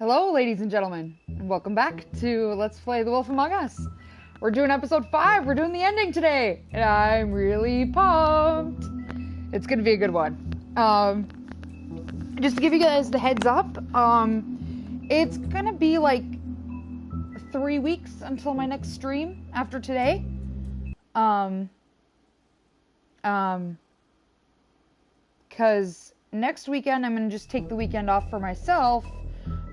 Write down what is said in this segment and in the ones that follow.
Hello, ladies and gentlemen, and welcome back to Let's Play The Wolf Among Us. We're doing episode 5. We're doing the ending today, and I'm really pumped. It's gonna be a good one. Just to give you guys the heads up, it's gonna be like 3 weeks until my next stream after today. Because next weekend I'm gonna just take the weekend off for myself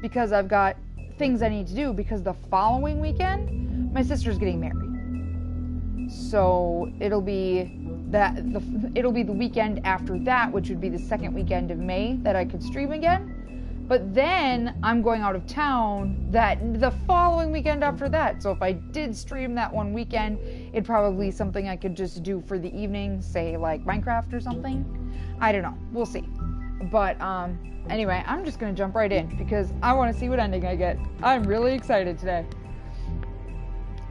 because I've got things I need to do, because the following weekend my sister's getting married. So it'll be the weekend after that, which would be the second weekend of May, that I could stream again. But then I'm going out of town the following weekend after that. So if I did stream that one weekend, it'd probably be something I could just do for the evening, say like Minecraft or something. I don't know. We'll see. But anyway, I'm just gonna jump right in because I want to see what ending I get. I'm really excited today.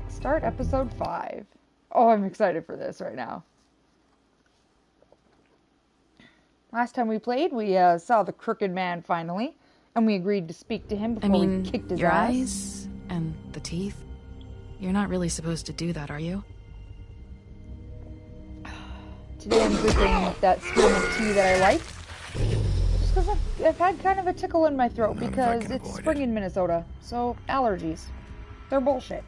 Start episode 5. Oh, I'm excited for this right now. Last time we played, we saw the Crooked Man finally, and we agreed to speak to him before we kicked his your ass. eyes and the teeth. You're not really supposed to do that, are you? Today I'm drinking that spearmint tea that I like. Just because I've had kind of a tickle in my throat because it's spring in Minnesota. So, allergies. They're bullshit.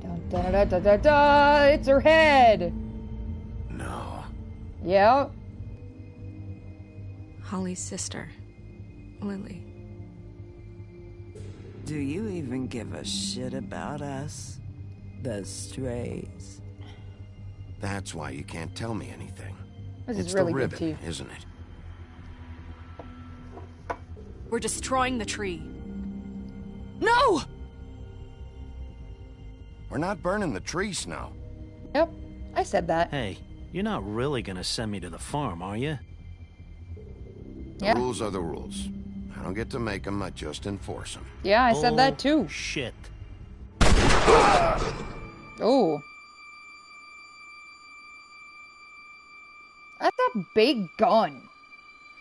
Dun, dun, dun, dun, dun, dun. It's her head! No. Yeah? Holly's sister, Lily. Do you even give a shit about us? The strays. That's why you can't tell me anything. This It's is really the good ribbon, tea. isn't it? We're destroying the tree. No! We're not burning the tree, Snow. Yep, I said that. Hey, you're not really gonna send me to the farm, are you? The Yeah. rules are the rules. I don't get to make them, I just enforce them. Yeah, I said that too. Shit. Oh. That's a big gun.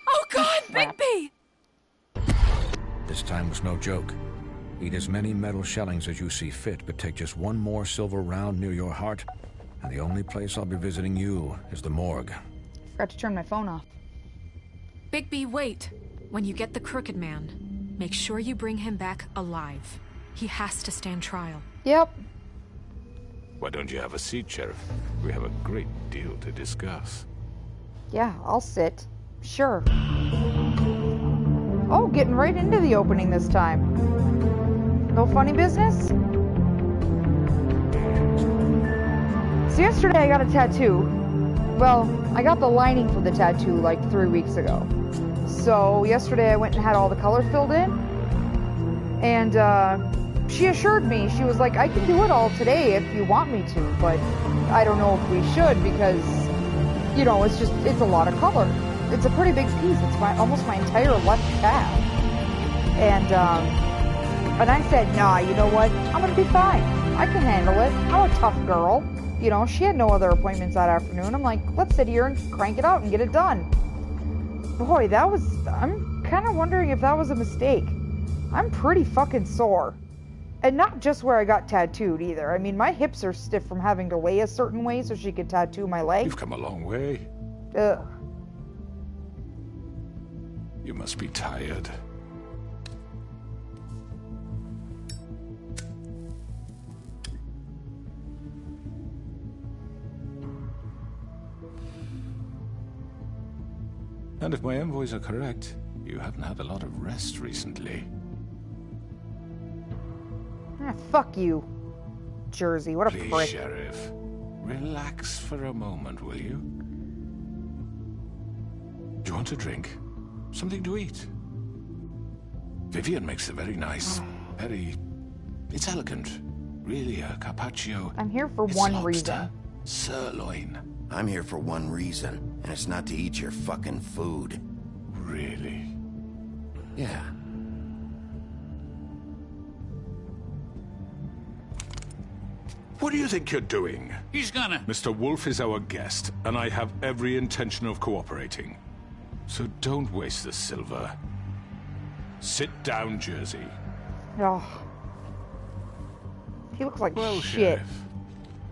Oh God, Crap. Bigby! This time was no joke. Eat as many metal shellings as you see fit, but take just one more silver round near your heart, and the only place I'll be visiting you is the morgue. Forgot to turn my phone off. Bigby, wait. When you get the Crooked Man, make sure you bring him back alive. He has to stand trial. Yep. Why don't you have a seat, Sheriff? We have a great deal to discuss. Yeah, I'll sit. Sure. Oh, getting right into the opening this time. No funny business? So yesterday I got a tattoo. Well, I got the lining for the tattoo like 3 weeks ago. So yesterday I went and had all the color filled in. And she assured me, she was like, I can do it all today if you want me to, but I don't know if we should because, you know, it's a lot of color. It's a pretty big piece. It's almost my entire left calf. And I said, nah, you know what? I'm gonna be fine. I can handle it. I'm a tough girl. You know, she had no other appointments that afternoon. I'm like, let's sit here and crank it out and get it done. Boy, I'm kind of wondering if that was a mistake. I'm pretty fucking sore. And not just where I got tattooed either. I mean, my hips are stiff from having to lay a certain way so she could tattoo my leg. You've come a long way. Ugh. You must be tired. And if my envoys are correct, you haven't had a lot of rest recently. Ah, fuck you, Jersey. What a Please, prick. Sheriff, relax for a moment, will you? Do you want a drink? Something to eat? Vivian makes a very nice, it's elegant. Really, a carpaccio. I'm here for It's one lobster, reason. sirloin. I'm here for one reason, and it's not to eat your fucking food. Really? Yeah. What do you think you're doing? He's gonna... Mr. Wolf is our guest, and I have every intention of cooperating. So don't waste the silver. Sit down, Jersey. Oh. He looks like Well, shit. Sheriff,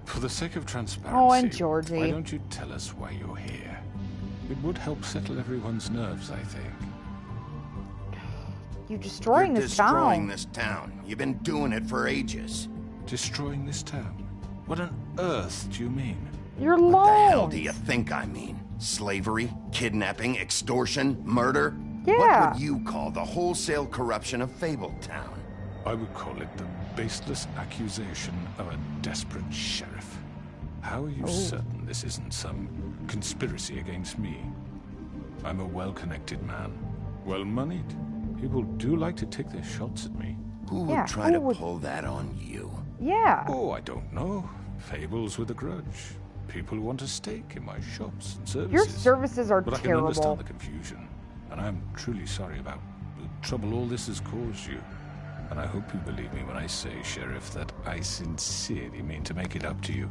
for the sake of transparency, Oh, and Georgie. why don't you tell us why you're here? It would help settle everyone's nerves, I think. You're destroying You're this destroying town. this town. You've been doing it for ages. Destroying this town? What on earth do you mean? You're What the hell alone. do you think I mean? Slavery, kidnapping, extortion, murder? Yeah. What would you call the wholesale corruption of Fabletown? I would call it the baseless accusation of a desperate sheriff. How are you certain this isn't some conspiracy against me? I'm a well-connected man, well-moneyed. People do like to take their shots at me. Who would Yeah, try who to would- pull that on you? Yeah. Oh, I don't know. Fables with a grudge. People who want a stake in my shops and services. Your services are But I can terrible. understand the confusion, and I'm truly sorry about the trouble all this has caused you. And I hope you believe me when I say, Sheriff, that I sincerely mean to make it up to you.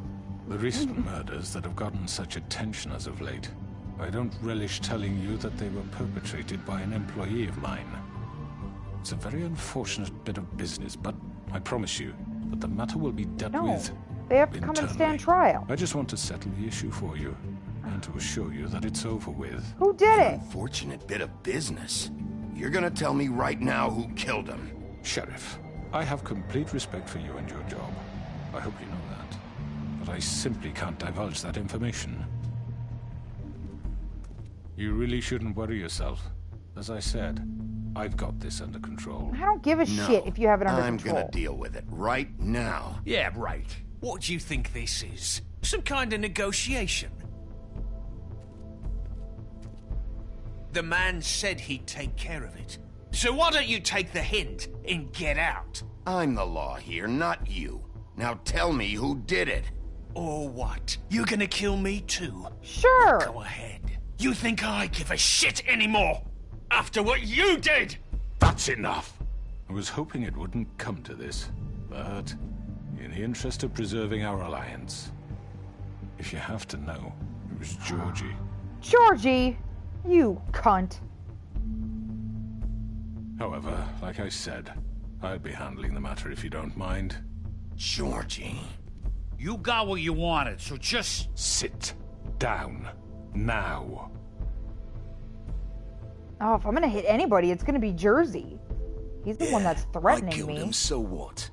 The recent murders that have gotten such attention as of late, I don't relish telling you that they were perpetrated by an employee of mine. It's a very unfortunate bit of business, but I promise you that the matter will be dealt No. with They have to come and internally. stand trial. I just want to settle the issue for you, and to assure you that it's over with. Who did it? Unfortunate bit of business. You're gonna tell me right now who killed him. Sheriff, I have complete respect for you and your job. I hope you know that. But I simply can't divulge that information. You really shouldn't worry yourself. As I said, I've got this under control. I don't give a No, shit if you have it under I'm control. gonna deal with it right now. Yeah, right. What do you think this is? Some kind of negotiation? The man said he'd take care of it. So why don't you take the hint and get out? I'm the law here, not you. Now tell me who did it. Or what? You're gonna kill me too? Sure. Go ahead. You think I give a shit anymore? After what you did? That's enough! I was hoping it wouldn't come to this, but in the interest of preserving our alliance, if you have to know, it was Georgie. Georgie, you cunt. However, like I said, I'd be handling the matter if you don't mind. Georgie. You got what you wanted, so just... Sit down. Now. Oh, if I'm gonna hit anybody, it's gonna be Jersey. He's the one that's I threatening killed me. him, so what?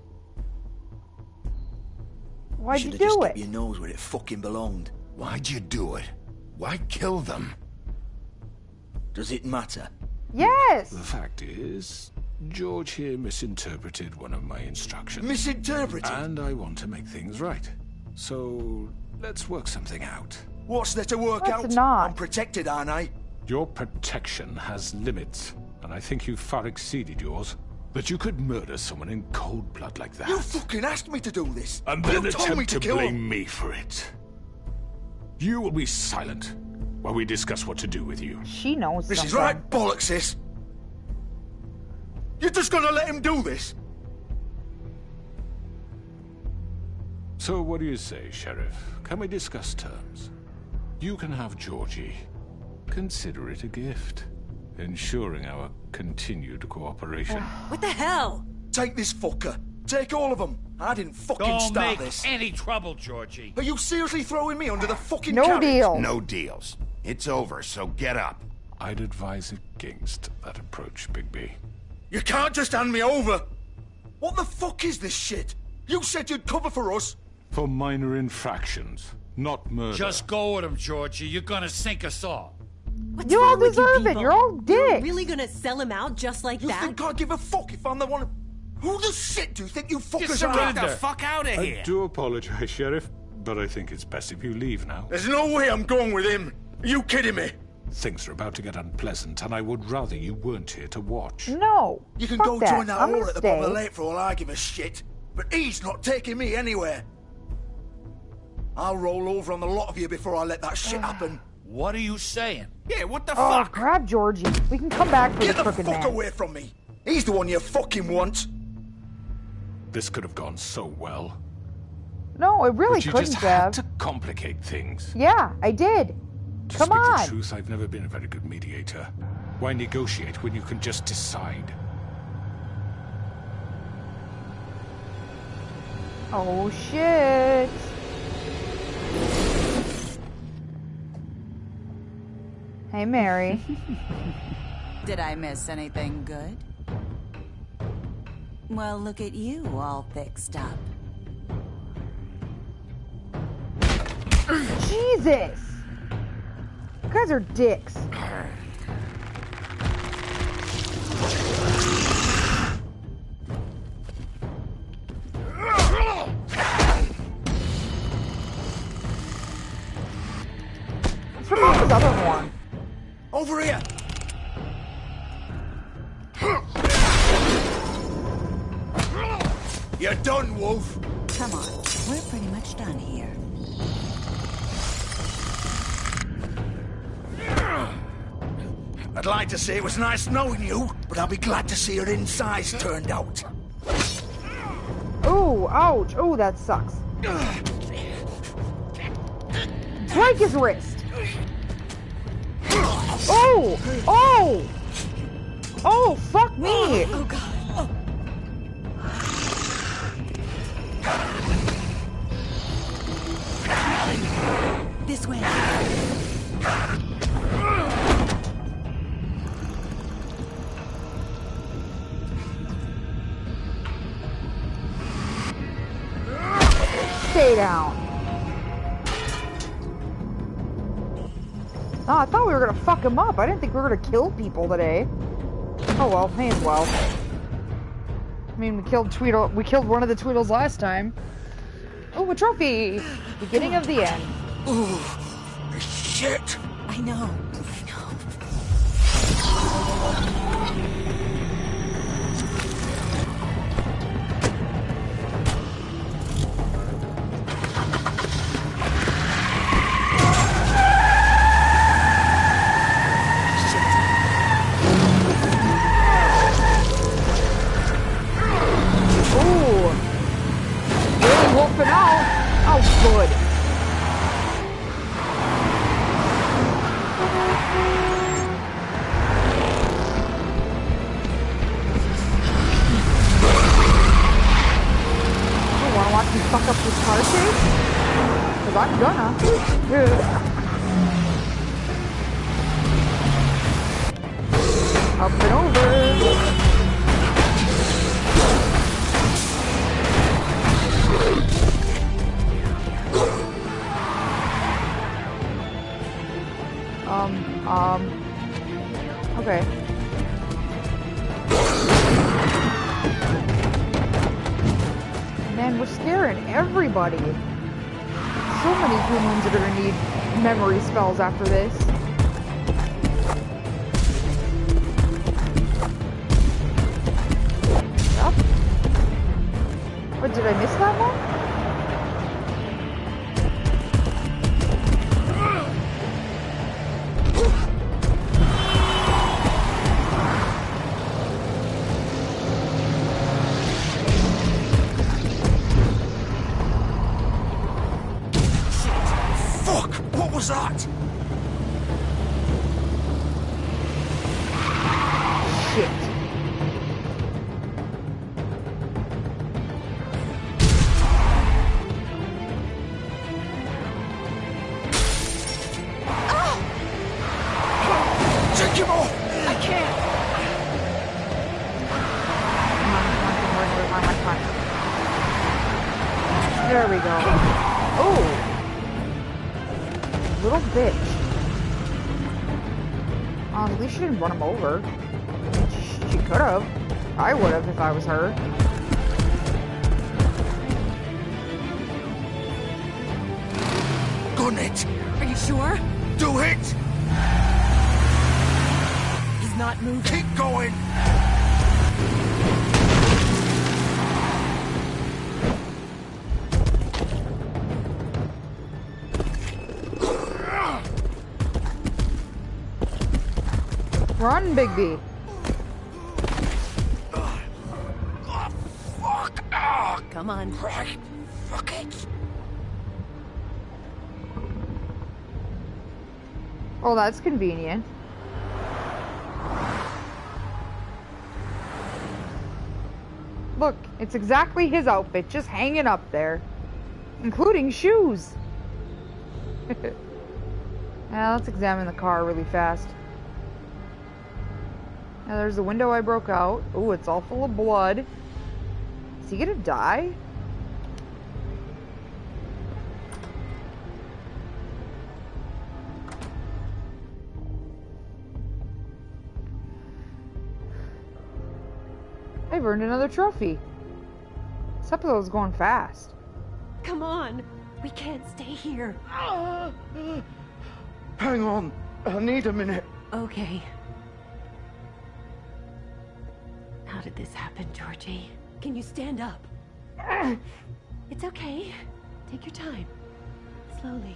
Why'd you Should've just do kept it? your nose where it fucking belonged. Why'd you do it? Why kill them? Does it matter? Yes. The fact is, George here misinterpreted one of my instructions. Misinterpreted? And I want to make things right. So, let's work something out. What's there to work Let's out? not. I'm protected, aren't I? Your protection has limits, and I think you've far exceeded yours. But you could murder someone in cold blood like that. You fucking asked me to do this. And then you told me attempt to to kill blame him. me for it. You will be silent while we discuss what to do with you. She knows This something. is right bollocks, sis. You're just gonna let him do this? So what do you say, Sheriff? Can we discuss terms? You can have Georgie. Consider it a gift, ensuring our continued cooperation. What the hell? Take this fucker. Take all of them. I didn't fucking Don't start make this. any trouble, Georgie. Are you seriously throwing me under the fucking No carriage? deal. No deals. It's over, so get up. I'd advise against that approach, Bigby. You can't just hand me over. What the fuck is this shit? You said you'd cover for us. For minor infractions, not murder. Just go with him, Georgie. You're gonna sink us all. What's You all wrong with deserve it. people? You're all You're dicks. really gonna sell him out just like You that? think I give a fuck if I'm the one? Who the shit do you think you fuckers are? surrender. at? The fuck out of I do apologize, Sheriff, but I think it's best if you leave now. There's no way I'm going with him. Are you kidding me? Things are about to get unpleasant, and I would rather you weren't here to watch. No. You can Fuck go that. join that I'm whore gonna at the bottom of the stay. lake for all I give a shit. But he's not taking me anywhere. I'll roll over on the lot of you before I let that shit happen. What are you saying? Yeah, what the Oh, grab Georgie. We can come back for Get the the crooked fuck man. away from me. He's the one you fucking want. This could have gone so well. No, it really But you couldn't just have. had to complicate things. Yeah, I did. To Come speak on. the truth, I've never been a very good mediator. Why negotiate when you can just decide? Oh shit. Hey, Mary. Did I miss anything good? Well, look at you, all fixed up. Jesus! You guys are dicks. Let's rip off his other horn. Over here! You're done, Wolf. Come on, we're pretty much done here. I'd like to say it was nice knowing you, but I'll be glad to see your insides turned out. Ooh, ouch. Ooh, that sucks. Break his wrist. Oh! Oh! Oh, fuck me! Oh, God. This way. Stay down. Oh, I thought we were gonna fuck him up. I didn't think we were gonna kill people today. Oh well, may as well. I mean, we killed Tweedle. We killed one of the Tweedles last time. Oh, a trophy! Beginning of the end. Ooh, shit! I know. Wolfing out. Oh, good. You wanna watch me fuck up this car chase? Cause I'm gonna. Up and over. Okay. Man, we're scaring everybody. So many humans are gonna need memory spells after this. Yep. What, did I miss that one? There we go. Oh! Little bitch. At least she didn't run him over. She could have. I would have if I was her. Gun it! Are you sure? Do it! He's not moving. Keep going! Run, Bigby. Come on. Right. Fuck it. Oh, that's convenient. Look, it's exactly his outfit, just hanging up there. Including shoes. Now, let's examine the car really fast. Now, there's the window I broke out. Ooh, it's all full of blood. Is he gonna die? I've earned another trophy. This episode's going fast. Come on. We can't stay here. Hang on. I need a minute. Okay. How did this happen, Georgie? Can you stand up? It's okay. Take your time. Slowly.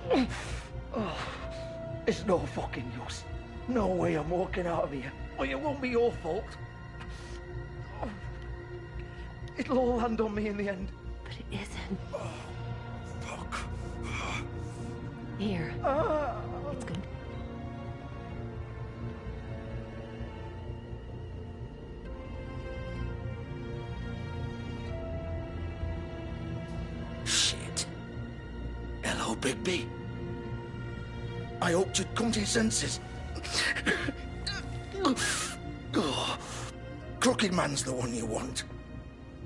It's no fucking use. No way I'm walking out of here. Well, it won't be your fault. It'll all land on me in the end. But it isn't. Oh, fuck. Here. It's good. Shit. Hello, Bigby. I hoped you'd come to your senses. Crooked Man's the one you want.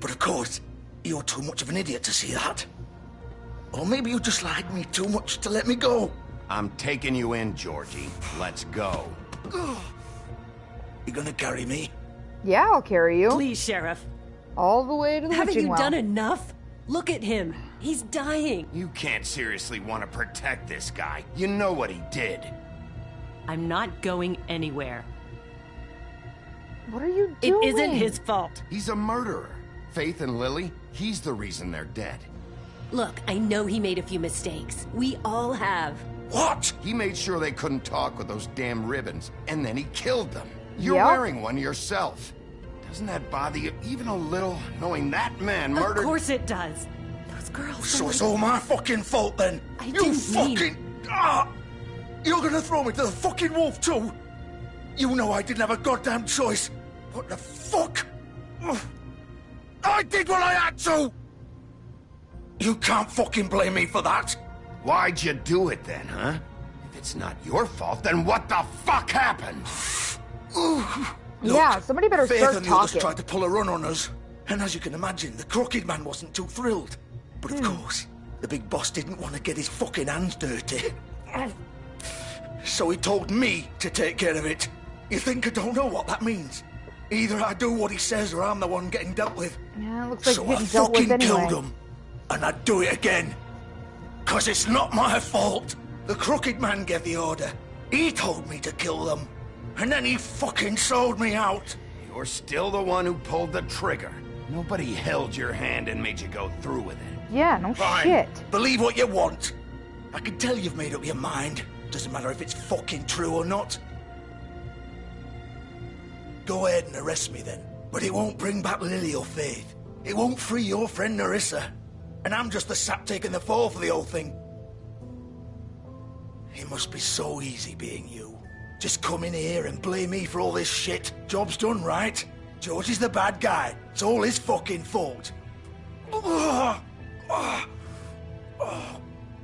But of course, you're too much of an idiot to see that. Or maybe you just like me too much to let me go. I'm taking you in, Georgie. Let's go. You gonna carry me? Yeah, I'll carry you. Please, Sheriff. All the way to the Haven't witching you well. done enough? Look at him. He's dying. You can't seriously want to protect this guy. You know what he did. I'm not going anywhere. What are you It doing? isn't his fault. He's a murderer. Faith and Lily, he's the reason they're dead. Look, I know he made a few mistakes. We all have. What? He made sure they couldn't talk with those damn ribbons, and then he killed them. You're Yep. wearing one yourself. Doesn't that bother you even a little, knowing that man murdered... Of course it does. Those girls... So it's all my fucking fault then? I You didn't fucking... You're gonna throw me to the fucking wolf too? You know I didn't have a goddamn choice. What the fuck? I did what I had to! You can't fucking blame me for that. Why'd you do it then, huh? If it's not your fault, then what the fuck happened? Yeah, somebody better Faith start and the others talking. tried to pull a run on us. And as you can imagine, the Crooked Man wasn't too thrilled. But of course, the big boss didn't want to get his fucking hands dirty. So he told me to take care of it. You think I don't know what that means? Either I do what he says or I'm the one getting dealt with. Yeah, it looks like So you're I getting dealt with fucking anyway. killed him. And I'd do it again. 'Cause it's not my fault. The Crooked Man gave the order. He told me to kill them. And then he fucking sold me out. You're still the one who pulled the trigger. Nobody held your hand and made you go through with it. Yeah, no Fine. shit. Believe what you want. I can tell you've made up your mind. Doesn't matter if it's fucking true or not. Go ahead and arrest me then. But it won't bring back Lily or Faith. It won't free your friend Narissa. And I'm just the sap taking the fall for the whole thing. It must be so easy being you. Just come in here and blame me for all this shit. Job's done, right? George is the bad guy. It's all his fucking fault. But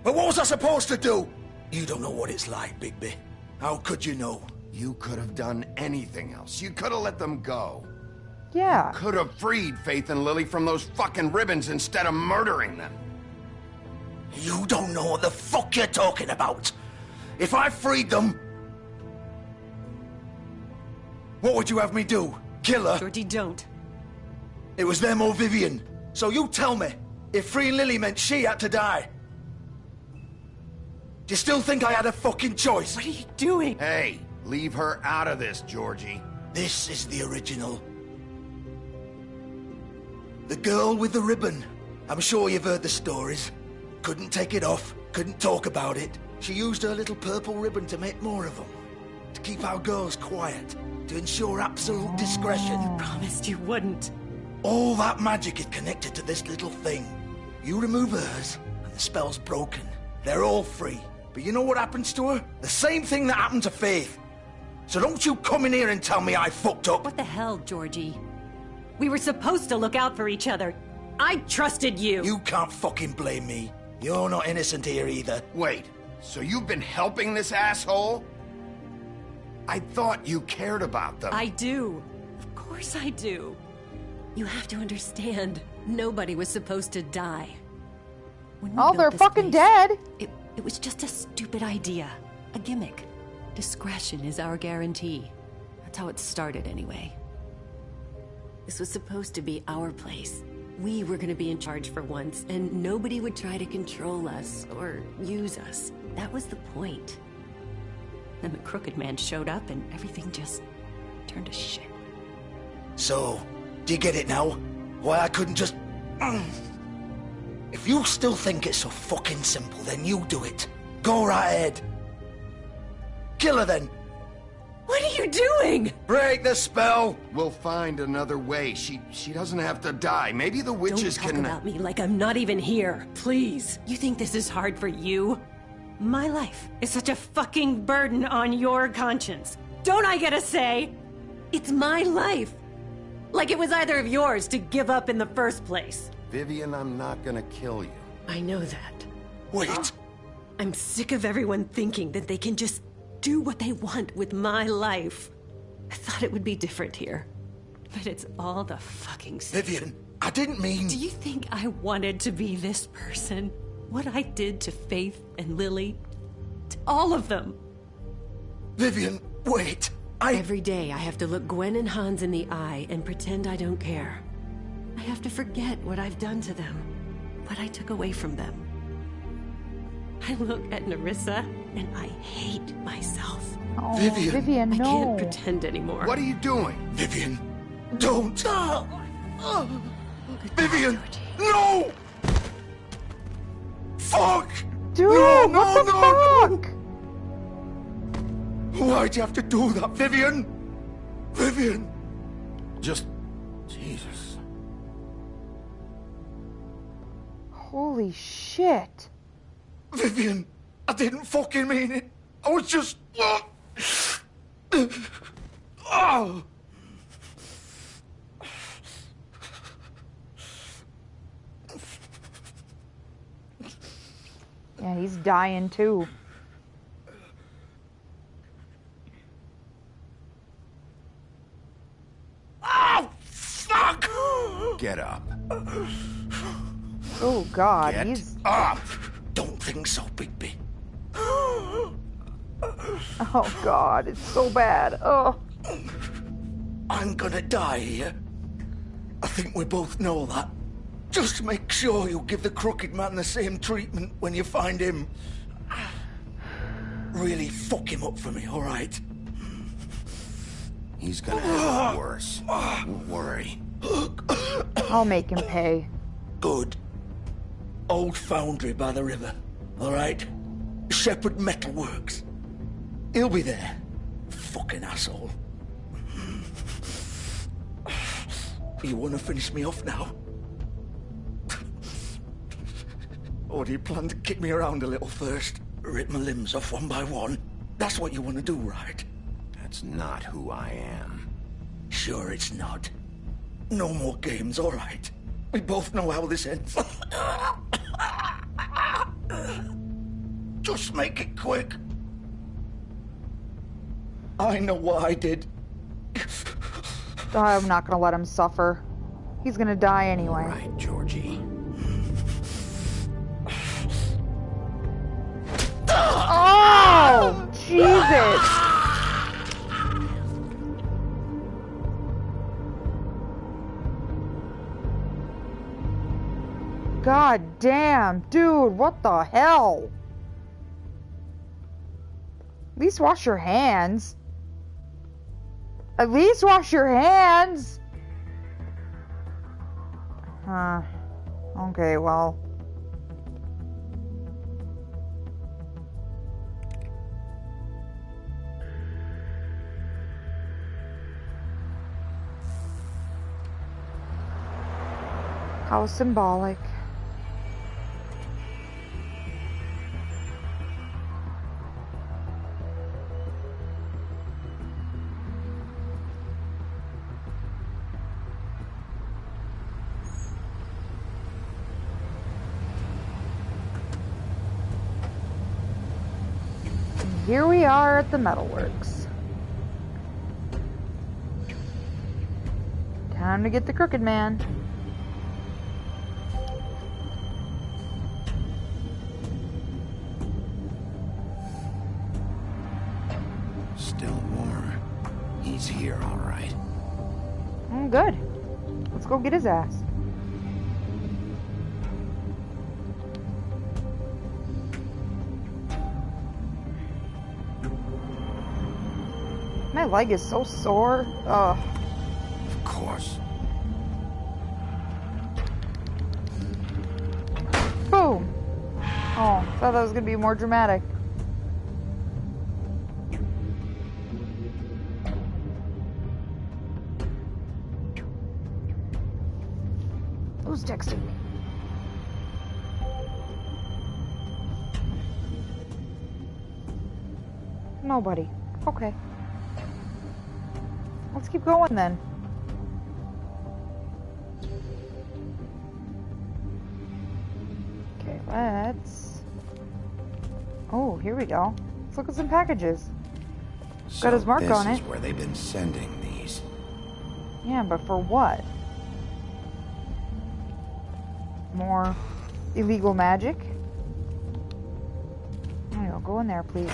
what was I supposed to do? You don't know what it's like, Bigby. How could you know? You could have done anything else. You could have let them go. Yeah. Could have freed Faith and Lily from those fucking ribbons instead of murdering them. You don't know what the fuck you're talking about. If I freed them... What would you have me do? Kill her? Georgie, don't. It was them or Vivian. So you tell me, if freeing Lily meant she had to die. Do you still think I had a fucking choice? What are you doing? Hey, leave her out of this, Georgie. This is the original. The girl with the ribbon. I'm sure you've heard the stories. Couldn't take it off, couldn't talk about it. She used her little purple ribbon to make more of them. To keep our girls quiet. To ensure absolute discretion. You promised you wouldn't. All that magic is connected to this little thing. You remove hers, and the spell's broken. They're all free. But you know what happens to her? The same thing that happened to Faith. So don't you come in here and tell me I fucked up. What the hell, Georgie? We were supposed to look out for each other. I trusted you. You can't fucking blame me. You're not innocent here either. Wait, so you've been helping this asshole? I thought you cared about them. I do. Of course I do. You have to understand, nobody was supposed to die. When we Oh, built they're this fucking place, dead. It was just a stupid idea. A gimmick. Discretion is our guarantee. That's how it started anyway. This was supposed to be our place. We were gonna be in charge for once, and nobody would try to control us or use us. That was the point. Then the Crooked Man showed up and everything just turned to shit. So, do you get it now? Why I couldn't just... If you still think it's so fucking simple, then you do it. Go right ahead. Kill her then. What are you doing? Break the spell. We'll find another way. She doesn't have to die. Maybe the witches Don't talk can... about me like I'm not even here, please. You think this is hard for you? My life is such a fucking burden on your conscience. Don't I get a say? It's my life. Like it was either of yours to give up in the first place. Vivian, I'm not gonna kill you. I know that. Wait. I'm sick of everyone thinking that they can just do what they want with my life. I thought it would be different here. But it's all the fucking same. Vivian, I didn't mean... Do you think I wanted to be this person? What I did to Faith and Lily? To all of them? Vivian, wait. Every day I have to look Gwen and Hans in the eye and pretend I don't care. I have to forget what I've done to them. What I took away from them. I look at Nerissa and I hate myself. Oh, Vivian. Vivian, I no. can't pretend anymore. What are you doing? Vivian, don't. Vivian, no! Fuck! Dude, no, what the fuck? Why'd you have to do that, Vivian? Vivian! Just... Jesus. Holy shit. Vivian, I didn't fucking mean it. I was just... Oh! Yeah, he's dying too. Oh, fuck! Get up. Oh god, Get he's... up! Don't think so, Bigby. Oh god, it's so bad. Oh. I'm gonna die here. I think we both know that. Just make sure you give the Crooked Man the same treatment when you find him. Really fuck him up for me, all right? He's gonna have it worse. Don't worry. I'll make him pay. Good. Old foundry by the river, all right? Shepherd Metalworks. He'll be there. Fucking asshole. You want to finish me off now? Or do you plan to kick me around a little first? Rip my limbs off one by one? That's what you want to do, right? That's not who I am. Sure it's not. No more games, all right? We both know how this ends. Just make it quick. I know what I did. I'm not gonna let him suffer. He's gonna die anyway. All right, Georgie. Oh, Jesus! God damn, dude, what the hell? At least wash your hands. At least wash your hands! Huh. Okay, well. How symbolic. here we are at the metalworks. Time to get the Crooked Man. Still warm. He's here, all right. Good. Let's go get his ass. My leg is so sore. Ugh. Of course. Boom! Oh, thought that was gonna be more dramatic. Who's texting me? Nobody. Okay. Let's keep going then. Okay, let's... Oh, here we go. Let's look at some packages. Got his mark on it. This is where they've been sending these. Yeah, but for what? More illegal magic? There you go. Go in there, please.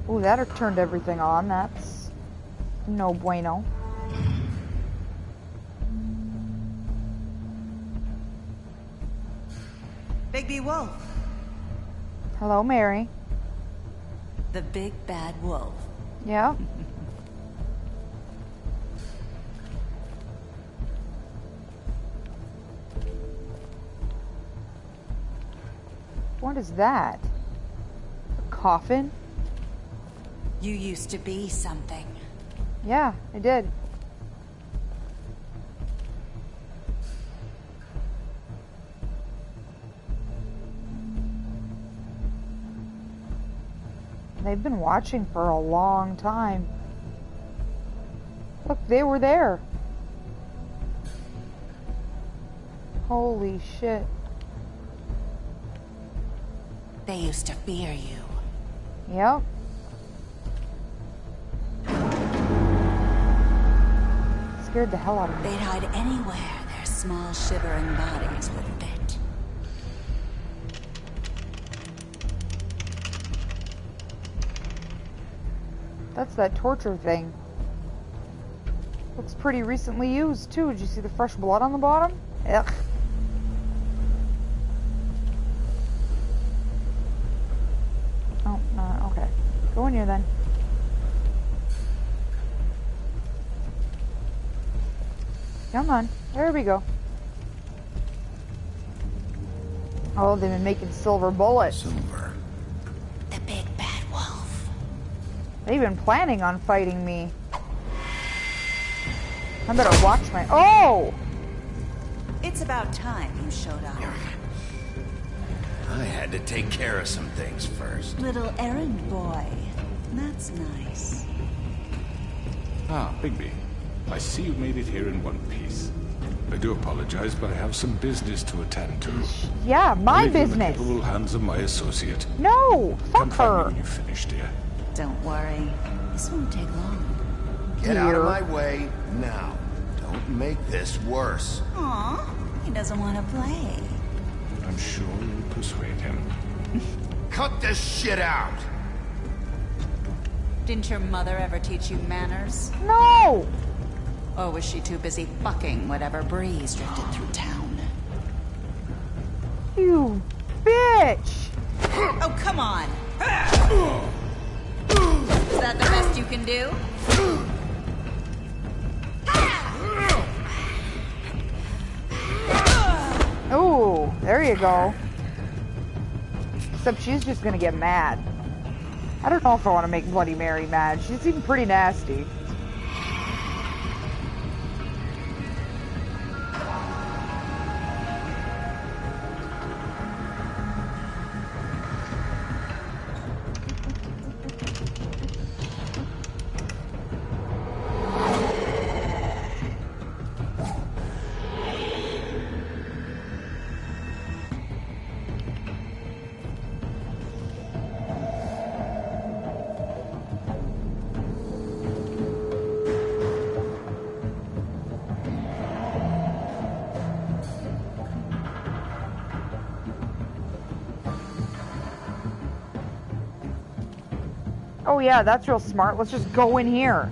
Ooh, that turned everything on. That's no bueno. Bigby Wolf. Hello, Mary. The big bad wolf. Yeah? What is that? A coffin? You used to be something. Yeah, I did. They've been watching for a long time. Look, they were there. Holy shit. They used to fear you. Yep. Scared the hell out of me. They'd hide anywhere their small shivering bodies would fit. That's that torture thing. Looks pretty recently used too. Did you see the fresh blood on the bottom? Ugh. Oh, no, okay. Go in here then. Come on. There we go. Oh, they've been making silver bullets. Silver. The big bad wolf. They've been planning on fighting me. I better watch my... Oh! It's about time you showed up. I had to take care of some things first. Little errand boy. That's nice. Ah, Bigby. I see you made it here in one piece. I do apologize, but I have some business to attend to. Yeah, my Leave you in the business. capable hands of my associate. No! Come Fuck find me her. when you finish, dear. Don't worry. This won't take long. Get out of my way now. Don't make this worse. Aw, he doesn't want to play. I'm sure you'll persuade him. Cut this shit out! Didn't your mother ever teach you manners? No! Or was she too busy fucking whatever breeze drifted through town? You bitch! Oh, come on! Is that the best you can do? Oh, there you go. Except she's just gonna get mad. I don't know if I want to make Bloody Mary mad. She's even pretty nasty. Oh yeah, that's real smart. Let's just go in here.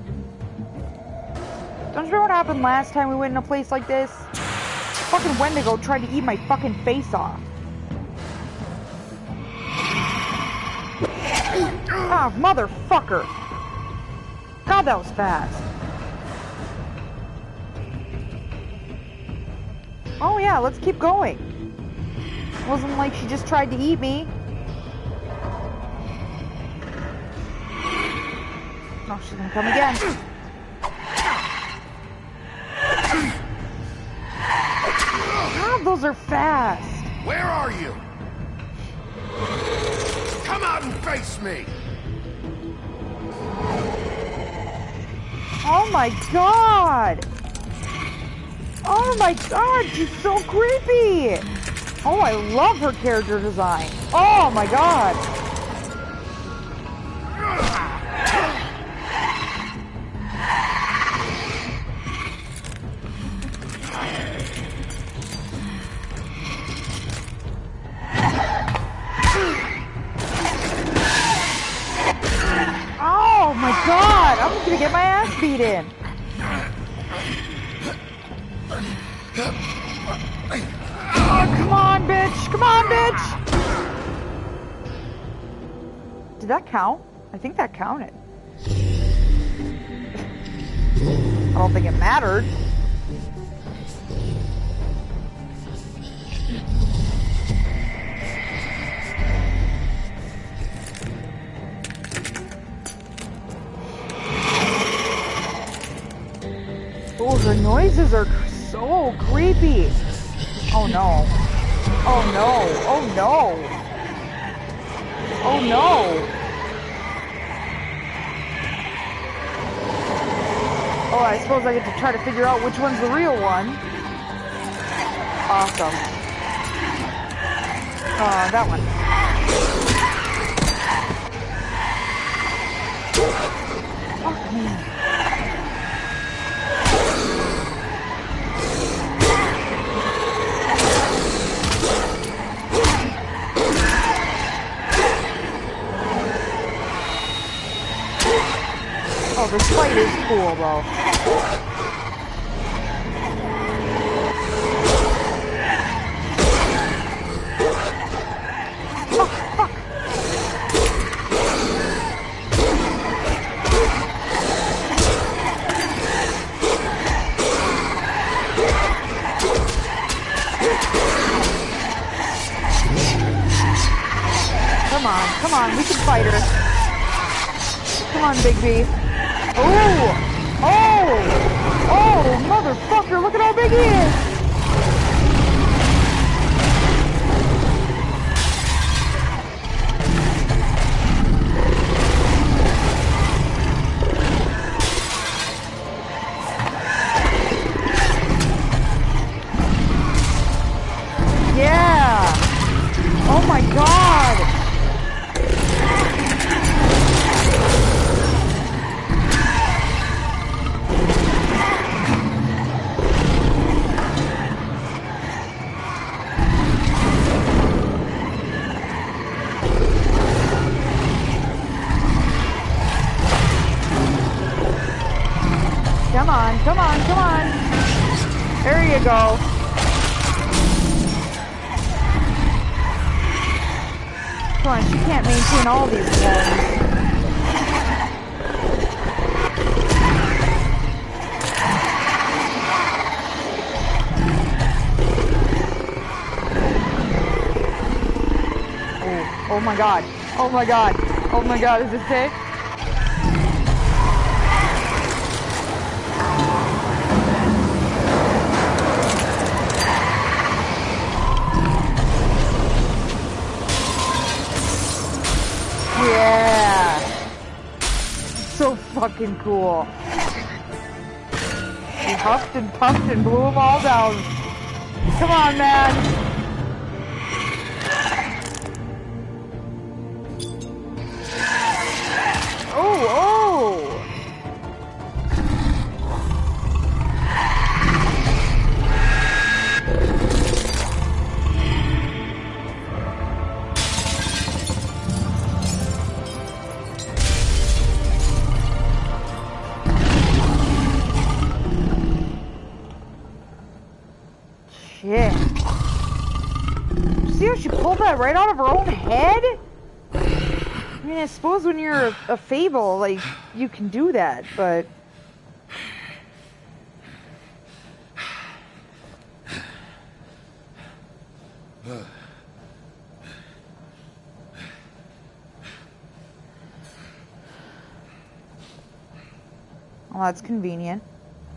Don't you remember what happened last time we went in a place like this? Fucking Wendigo tried to eat my fucking face off. Ah, motherfucker. God, that was fast. Oh yeah, let's keep going. It wasn't like she just tried to eat me. Oh, she's gonna come again. God, those are fast. Where are you? Come out and face me. Oh my god. Oh my god, she's so creepy. Oh, I love her character design. Oh my god. Oh my god, I'm gonna get my ass beat in. Oh, come on, bitch! Come on, bitch! Did that count? I think that counted. I don't think it mattered. Oh, the noises are so creepy. Oh no. Oh no. Oh no. Oh no. Oh, I suppose I get to try to figure out which one's the real one. Awesome. That one. Fuck me. Oh, this fight is cool, though. Fuck, fuck. Come on, we can fight her. Come on, Big B. Oh! Oh! Oh, motherfucker, look at how big he is! Yeah! Oh my god! Come on, come on, come on. There you go. Come on, she can't maintain all these walls. Oh my god. Oh my god. Oh my god, is this safe? Yeah! So fucking cool. He huffed and puffed and blew them all down. Come on, man! Oh, oh! shit. See how she pulled that right out of her own head? I mean, I suppose when you're a Fable, like, you can do that, but... Well, that's convenient.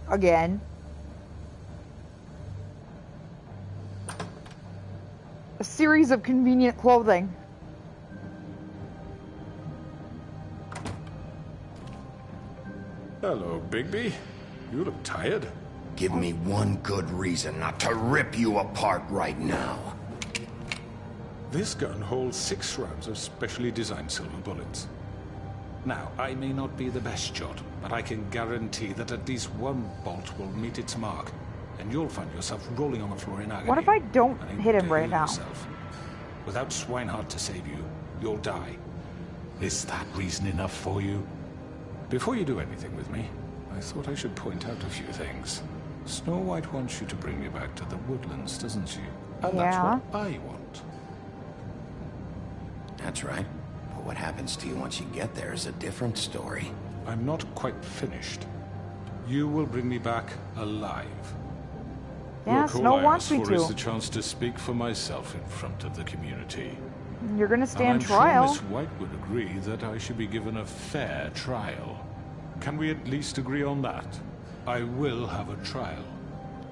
Again. A series of convenient clothing. Hello, Bigby. You look tired. Give me one good reason not to rip you apart right now. This gun holds 6 rounds of specially designed silver bullets. Now, I may not be the best shot, but I can guarantee that at least one bolt will meet its mark, and you'll find yourself rolling on the floor in agony. What if I don't hit him right now? Without Swinehart to save you, you'll die. Is that reason enough for you? Before you do anything with me, I thought I should point out a few things. Snow White wants you to bring me back to the woodlands, doesn't she? And that's what I want. That's right. But what happens to you once you get there is a different story. I'm not quite finished. You will bring me back alive. Yeah, Look, Snow wants me all I ask for to. is the chance to speak for myself in front of the community. You're gonna stand I'm trial. sure Miss White would agree that I should be given a fair trial. Can we at least agree on that? I will have a trial.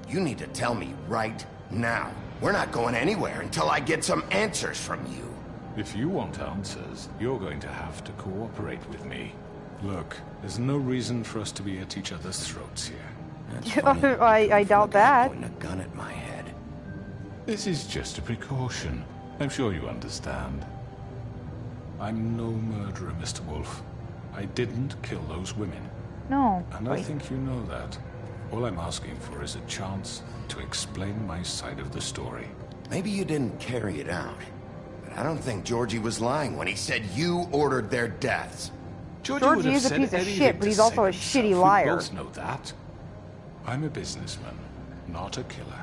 You need to tell me right now. We're not going anywhere until I get some answers from you. If you want answers, you're going to have to cooperate with me. Look, there's no reason for us to be at each other's throats here. That's funny. I doubt that. Pointing a gun at my head. This is just a precaution. I'm sure you understand. I'm no murderer, Mr. Wolf. I didn't kill those women. No. And I think you know that. All I'm asking for is a chance to explain my side of the story. Maybe you didn't carry it out. But I don't think Georgie was lying when he said you ordered their deaths. Georgie is a piece of shit, but he's also a shitty liar. We both know that. I'm a businessman, not a killer.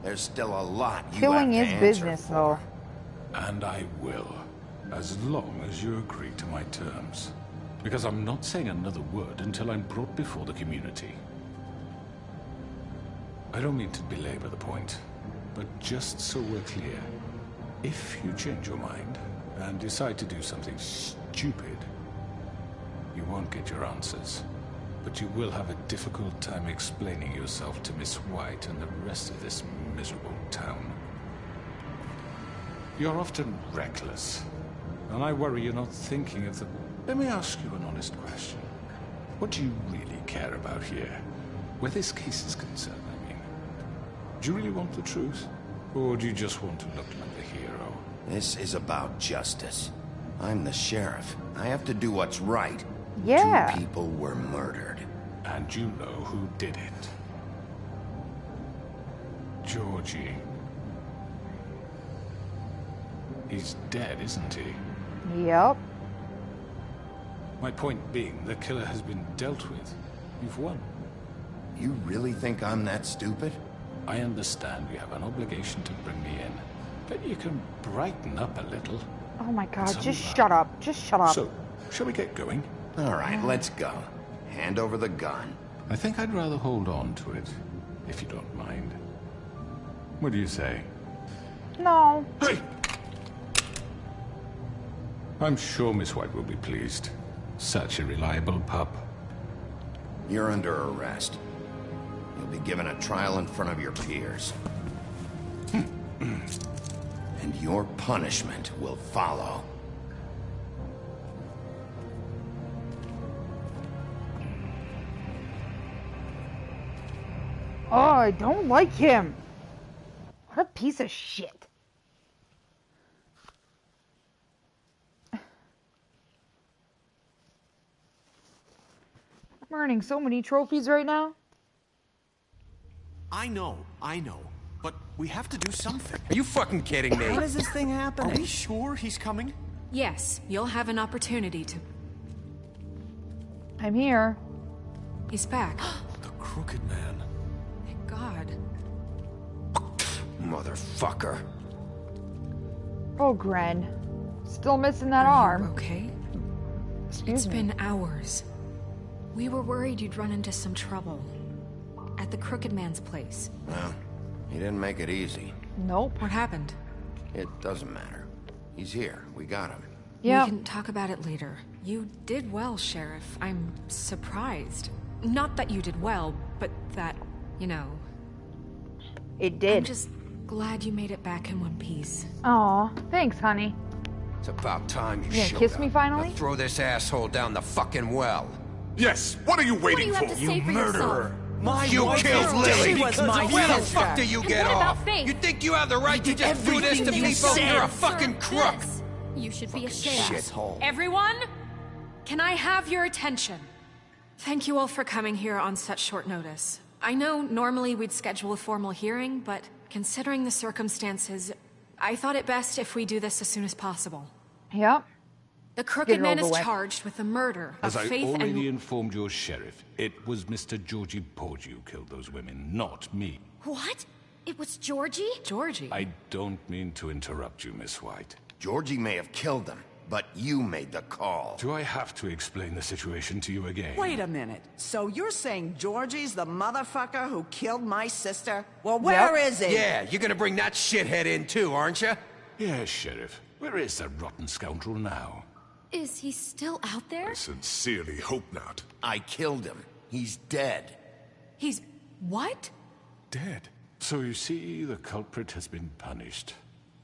There's still a lot you Killing have is to business, answer though. And I will, as long as you agree to my terms. Because I'm not saying another word until I'm brought before the community. I don't mean to belabor the point, but just so we're clear, if you change your mind and decide to do something stupid, you won't get your answers. But you will have a difficult time explaining yourself to Miss White and the rest of this miserable town. You're often reckless, and I worry you're not thinking of the... Let me ask you an honest question. What do you really care about here? Where this case is concerned, I mean. Do you really want the truth? Or do you just want to look like the hero? This is about justice. I'm the sheriff. I have to do what's right. Yeah. 2 people were murdered. And you know who did it. Georgie. He's dead, isn't he? Yep. My point being, the killer has been dealt with. You've won. You really think I'm that stupid? I understand you have an obligation to bring me in, but you can brighten up a little. Oh my god, It's just over. shut up. Just shut up. So, shall we get going? All right, let's go. Hand over the gun. I think I'd rather hold on to it, if you don't mind. What do you say? No. Hey! I'm sure Miss White will be pleased. Such a reliable pup. You're under arrest. You'll be given a trial in front of your peers. And your punishment will follow. Oh, I don't like him. What a piece of shit. I'm earning so many trophies right now. I know. But we have to do something. Are you fucking kidding me? How is this thing happening? Are we sure he's coming? Yes, you'll have an opportunity to... I'm here. He's back. The Crooked Man. Thank God. motherfucker. Oh, Gren. Still missing that arm. Okay? Excuse It's me. been hours. We were worried you'd run into some trouble. At the Crooked Man's place. Well, he didn't make it easy. Nope. What happened? It doesn't matter. He's here. We got him. Yeah. We can talk about it later. You did well, Sheriff. I'm surprised. Not that you did well, but that, you know... It did. I'm just glad you made it back in one piece. Aw, thanks, honey. It's about time you You gonna showed kiss up. me finally? Now throw this asshole down the fucking well. Yes, what are you waiting have for? to say for murderer! yourself? You killed Lily! She was my Where the sister. fuck do you get what about off? Faith? You think you have the right to just do this to Everything you people? said. You're a fucking crook! This. You should be ashamed. Shithole. Everyone, can I have your attention? Thank you all for coming here on such short notice. I know normally we'd schedule a formal hearing, but considering the circumstances, I thought it best if we do this as soon as possible. Yep. The Crooked Man is over with. charged with the murder of As I Faith already and... informed your sheriff, it was Mr. Georgie Porgy who killed those women, not me. What? It was Georgie? Georgie? I don't mean to interrupt you, Miss White. Georgie may have killed them, but you made the call. Do I have to explain the situation to you again? Wait a minute. So you're saying Georgie's the motherfucker who killed my sister? Well, where is he? Yeah, you're gonna bring that shithead in too, aren't you? Yes, Sheriff. Where is that rotten scoundrel now? Is he still out there? I sincerely hope not. I killed him. He's dead. He's... what? Dead. So you see, the culprit has been punished.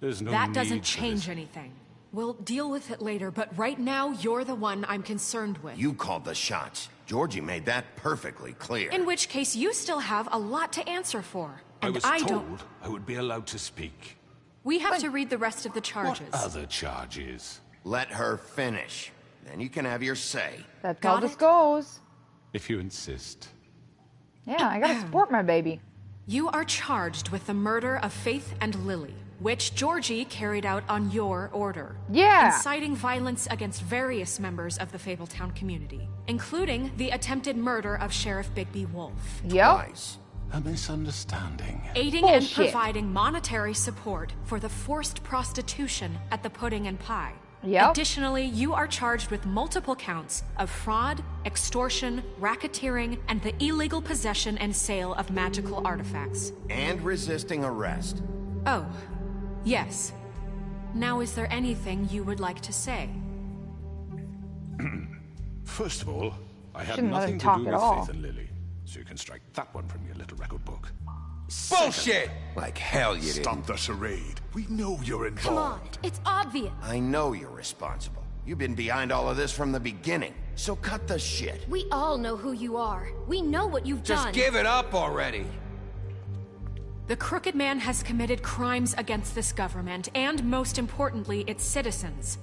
There's no That need doesn't for change this. anything. We'll deal with it later, but right now, you're the one I'm concerned with. You called the shots. Georgie made that perfectly clear. In which case, you still have a lot to answer for. I And was I told don't... I would be allowed to speak. We have to read the rest of the charges. What other charges? Let her finish. Then you can have your say. That's how Got this it? goes. If you insist. Yeah, I gotta support my baby. You are charged with the murder of Faith and Lily, which Georgie carried out on your order. Yeah. Inciting violence against various members of the Fabletown community, including the attempted murder of Sheriff Bigby Wolf. Yep. Twice. A misunderstanding. Aiding and Bullshit. providing monetary support for the forced prostitution at the Pudding and Pie. Yep. Additionally, you are charged with multiple counts of fraud, extortion, racketeering, and the illegal possession and sale of magical artifacts. And resisting arrest. Oh, yes. Now, is there anything you would like to say? First of all, I had Shouldn't let him nothing to talk do at with all. Faith and Lily, so you can strike that one from your little record book. Bullshit! Like hell you Stop didn't. the charade. We know you're involved. Come on, it's obvious. I know you're responsible. You've been behind all of this from the beginning. So cut the shit. We all know who you are. We know what you've Just done. give it up already. The Crooked Man has committed crimes against this government, and most importantly, its citizens.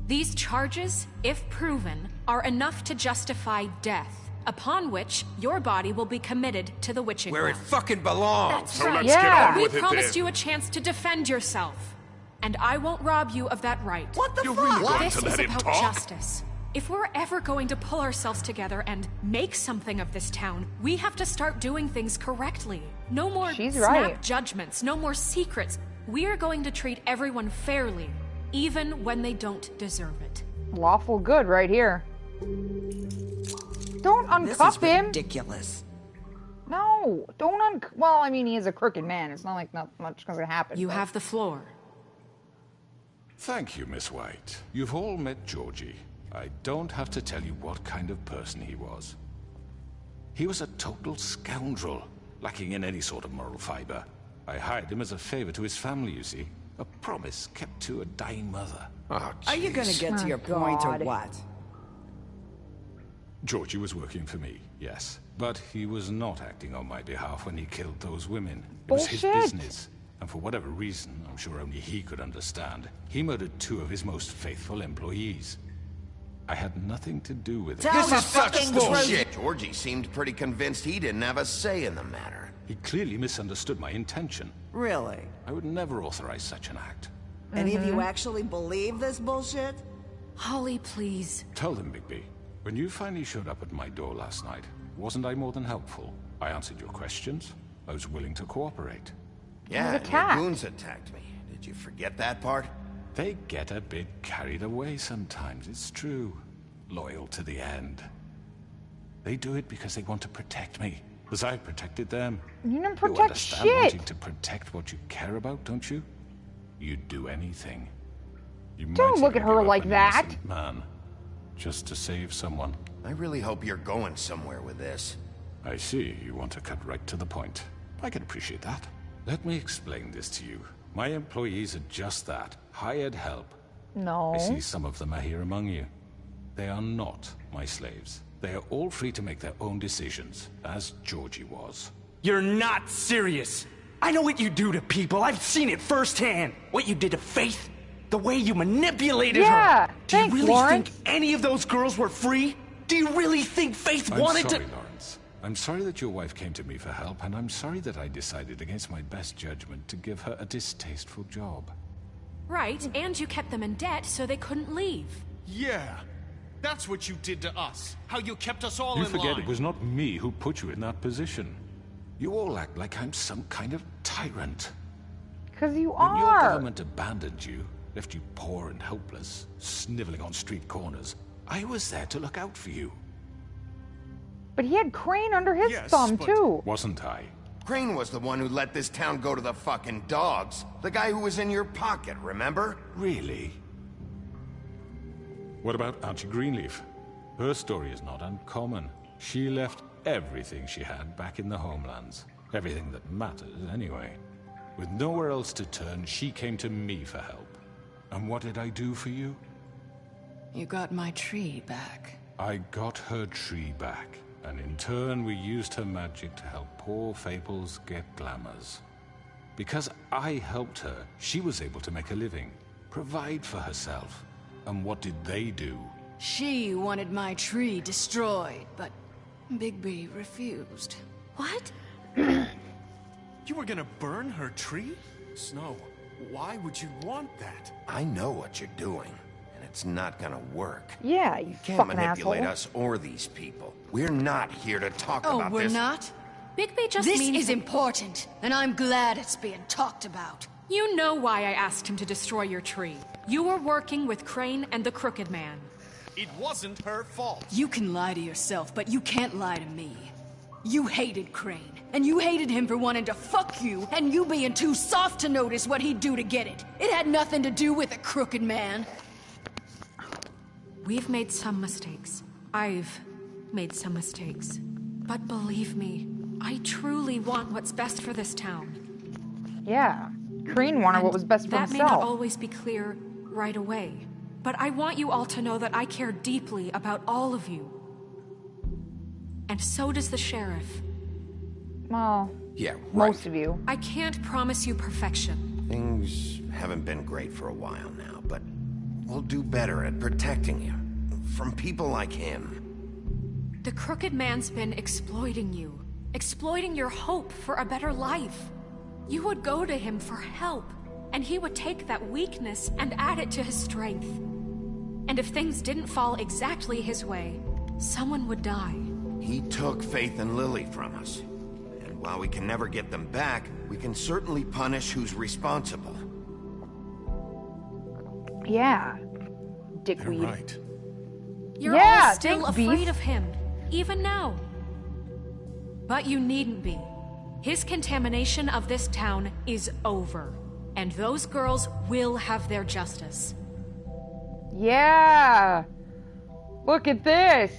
These charges, if proven, are enough to justify death, upon which your body will be committed to the witching Where it ground. fucking belongs. That's So right. let's get Yeah. on We with it promised then. you a chance to defend yourself, and I won't rob you of that right. What the You're fuck? really going This to is let him about talk? justice. If we're ever going to pull ourselves together and make something of this town, we have to start doing things correctly. No more She's snap right. judgments, no more secrets. We are going to treat everyone fairly, even when they don't deserve it. Lawful good right here. Don't This is uncuff him. ridiculous. No, don't Well, I mean, he is a crooked man. It's not like not much is gonna happen. You but- have the floor. Thank you, Miss White. You've all met Georgie. I don't have to tell you what kind of person he was. He was a total scoundrel, lacking in any sort of moral fiber. I hired him as a favor to his family, you see. A promise kept to a dying mother. Oh, Are you gonna jeez. get to Oh, your point or God. what? Georgie was working for me, yes. But he was not acting on my behalf when he killed those women. It was his Bullshit. business. And for whatever reason, I'm sure only he could understand, he murdered 2 of his most faithful employees. I had nothing to do with it. Tell This the is such fucking bullshit. Georgie seemed pretty convinced he didn't have a say in the matter. He clearly misunderstood my intention. Really? I would never authorize such an act. Any of you actually believe this bullshit? Holly, please. Tell them, Bigby. When you finally showed up at my door last night, wasn't I more than helpful? I answered your questions. I was willing to cooperate. Yeah, was and attacked. your goons attacked me. Did you forget that part? They get a bit carried away sometimes, it's true. Loyal to the end. They do it because they want to protect me, as I protected them. You didn't You protect understand shit. wanting to protect what you care about, don't you? You'd do anything. You Don't might look at even her give up like an that. innocent man, just to save someone. I really hope you're going somewhere with this. I see. You want to cut right to the point. I can appreciate that. Let me explain this to you. My employees are just that. Hired help. No. I see some of them are here among you. They are not my slaves. They are all free to make their own decisions, as Georgie was. You're not serious. I know what you do to people. I've seen it firsthand. What you did to Faith. The way you manipulated Yeah, her. Do you thanks, really Lawrence. think any of those girls were free? Do you really think Faith wanted I'm sorry, to... Lawrence. I'm sorry that your wife came to me for help, and I'm sorry that I decided against my best judgment to give her a distasteful job. Right, and you kept them in debt so they couldn't leave. Yeah. That's what you did to us. How you kept us all You in forget line. it was not me who put you in that position. You all act like I'm some kind of tyrant. Because you When your are. government abandoned you, left you poor and helpless, sniveling on street corners, I was there to look out for you. But he had Crane under his Yes, thumb, but- too. Wasn't I? Crane was the one who let this town go to the fucking dogs. The guy who was in your pocket, remember? Really? What about Archie Greenleaf? Her story is not uncommon. She left everything she had back in the homelands. Everything that matters, anyway. With nowhere else to turn, she came to me for help. And what did I do for you? You got my tree back. I got her tree back, and in turn we used her magic to help poor Fables get glamours. Because I helped her, she was able to make a living, provide for herself. And what did they do? She wanted my tree destroyed, but Bigby refused. What? You were gonna burn her tree? Snow, why would you want that? I know what you're doing, and it's not gonna work. Yeah, you Can't fucking manipulate asshole. us or these people. We're not here to talk Oh, about we're this. not? Bigby just This means is important, and I'm glad it's being talked about. You know why I asked him to destroy your tree. You were working with Crane and the Crooked Man. It wasn't her fault. You can lie to yourself, but you can't lie to me. You hated Crane, and you hated him for wanting to fuck you, and you being too soft to notice what he'd do to get it. It had nothing to do with the Crooked Man. We've made some mistakes. I've made some mistakes. But believe me, I truly want what's best for this town. Yeah. Crane wanted what was best for That may not himself. always be clear right away. But I want you all to know that I care deeply about all of you. And so does the sheriff. Well, Yeah, right. most of you. I can't promise you perfection. Things haven't been great for a while now, but we'll do better at protecting you from people like him. The Crooked Man's been exploiting you. Exploiting your hope for a better life. You would go to him for help, and he would take that weakness and add it to his strength. And if things didn't fall exactly his way, someone would die. He took Faith and Lily from us. And while we can never get them back, we can certainly punish who's responsible. Yeah. They're Dickweed. right. You're Yeah, all still thanks, afraid Beef. of him, even now. But you needn't be. His contamination of this town is over. And those girls will have their justice. Yeah. Look at this.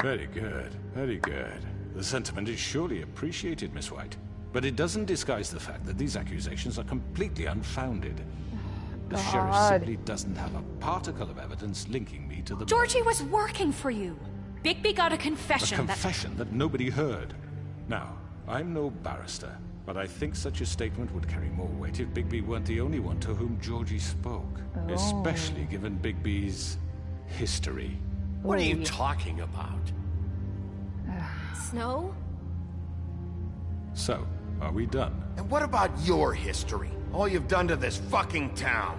Very good, very good. The sentiment is surely appreciated, Miss White. But it doesn't disguise the fact that these accusations are completely unfounded. The sheriff God. simply doesn't have a particle of evidence linking me to the... Georgie was working for you. Bigby got a A confession confession that nobody heard. Now, I'm no barrister, but I think such a statement would carry more weight if Bigby weren't the only one to whom Georgie spoke. Oh. Especially given Bigby's history. What are you talking about? Snow? So, are we done? And what about your history? All you've done to this fucking town?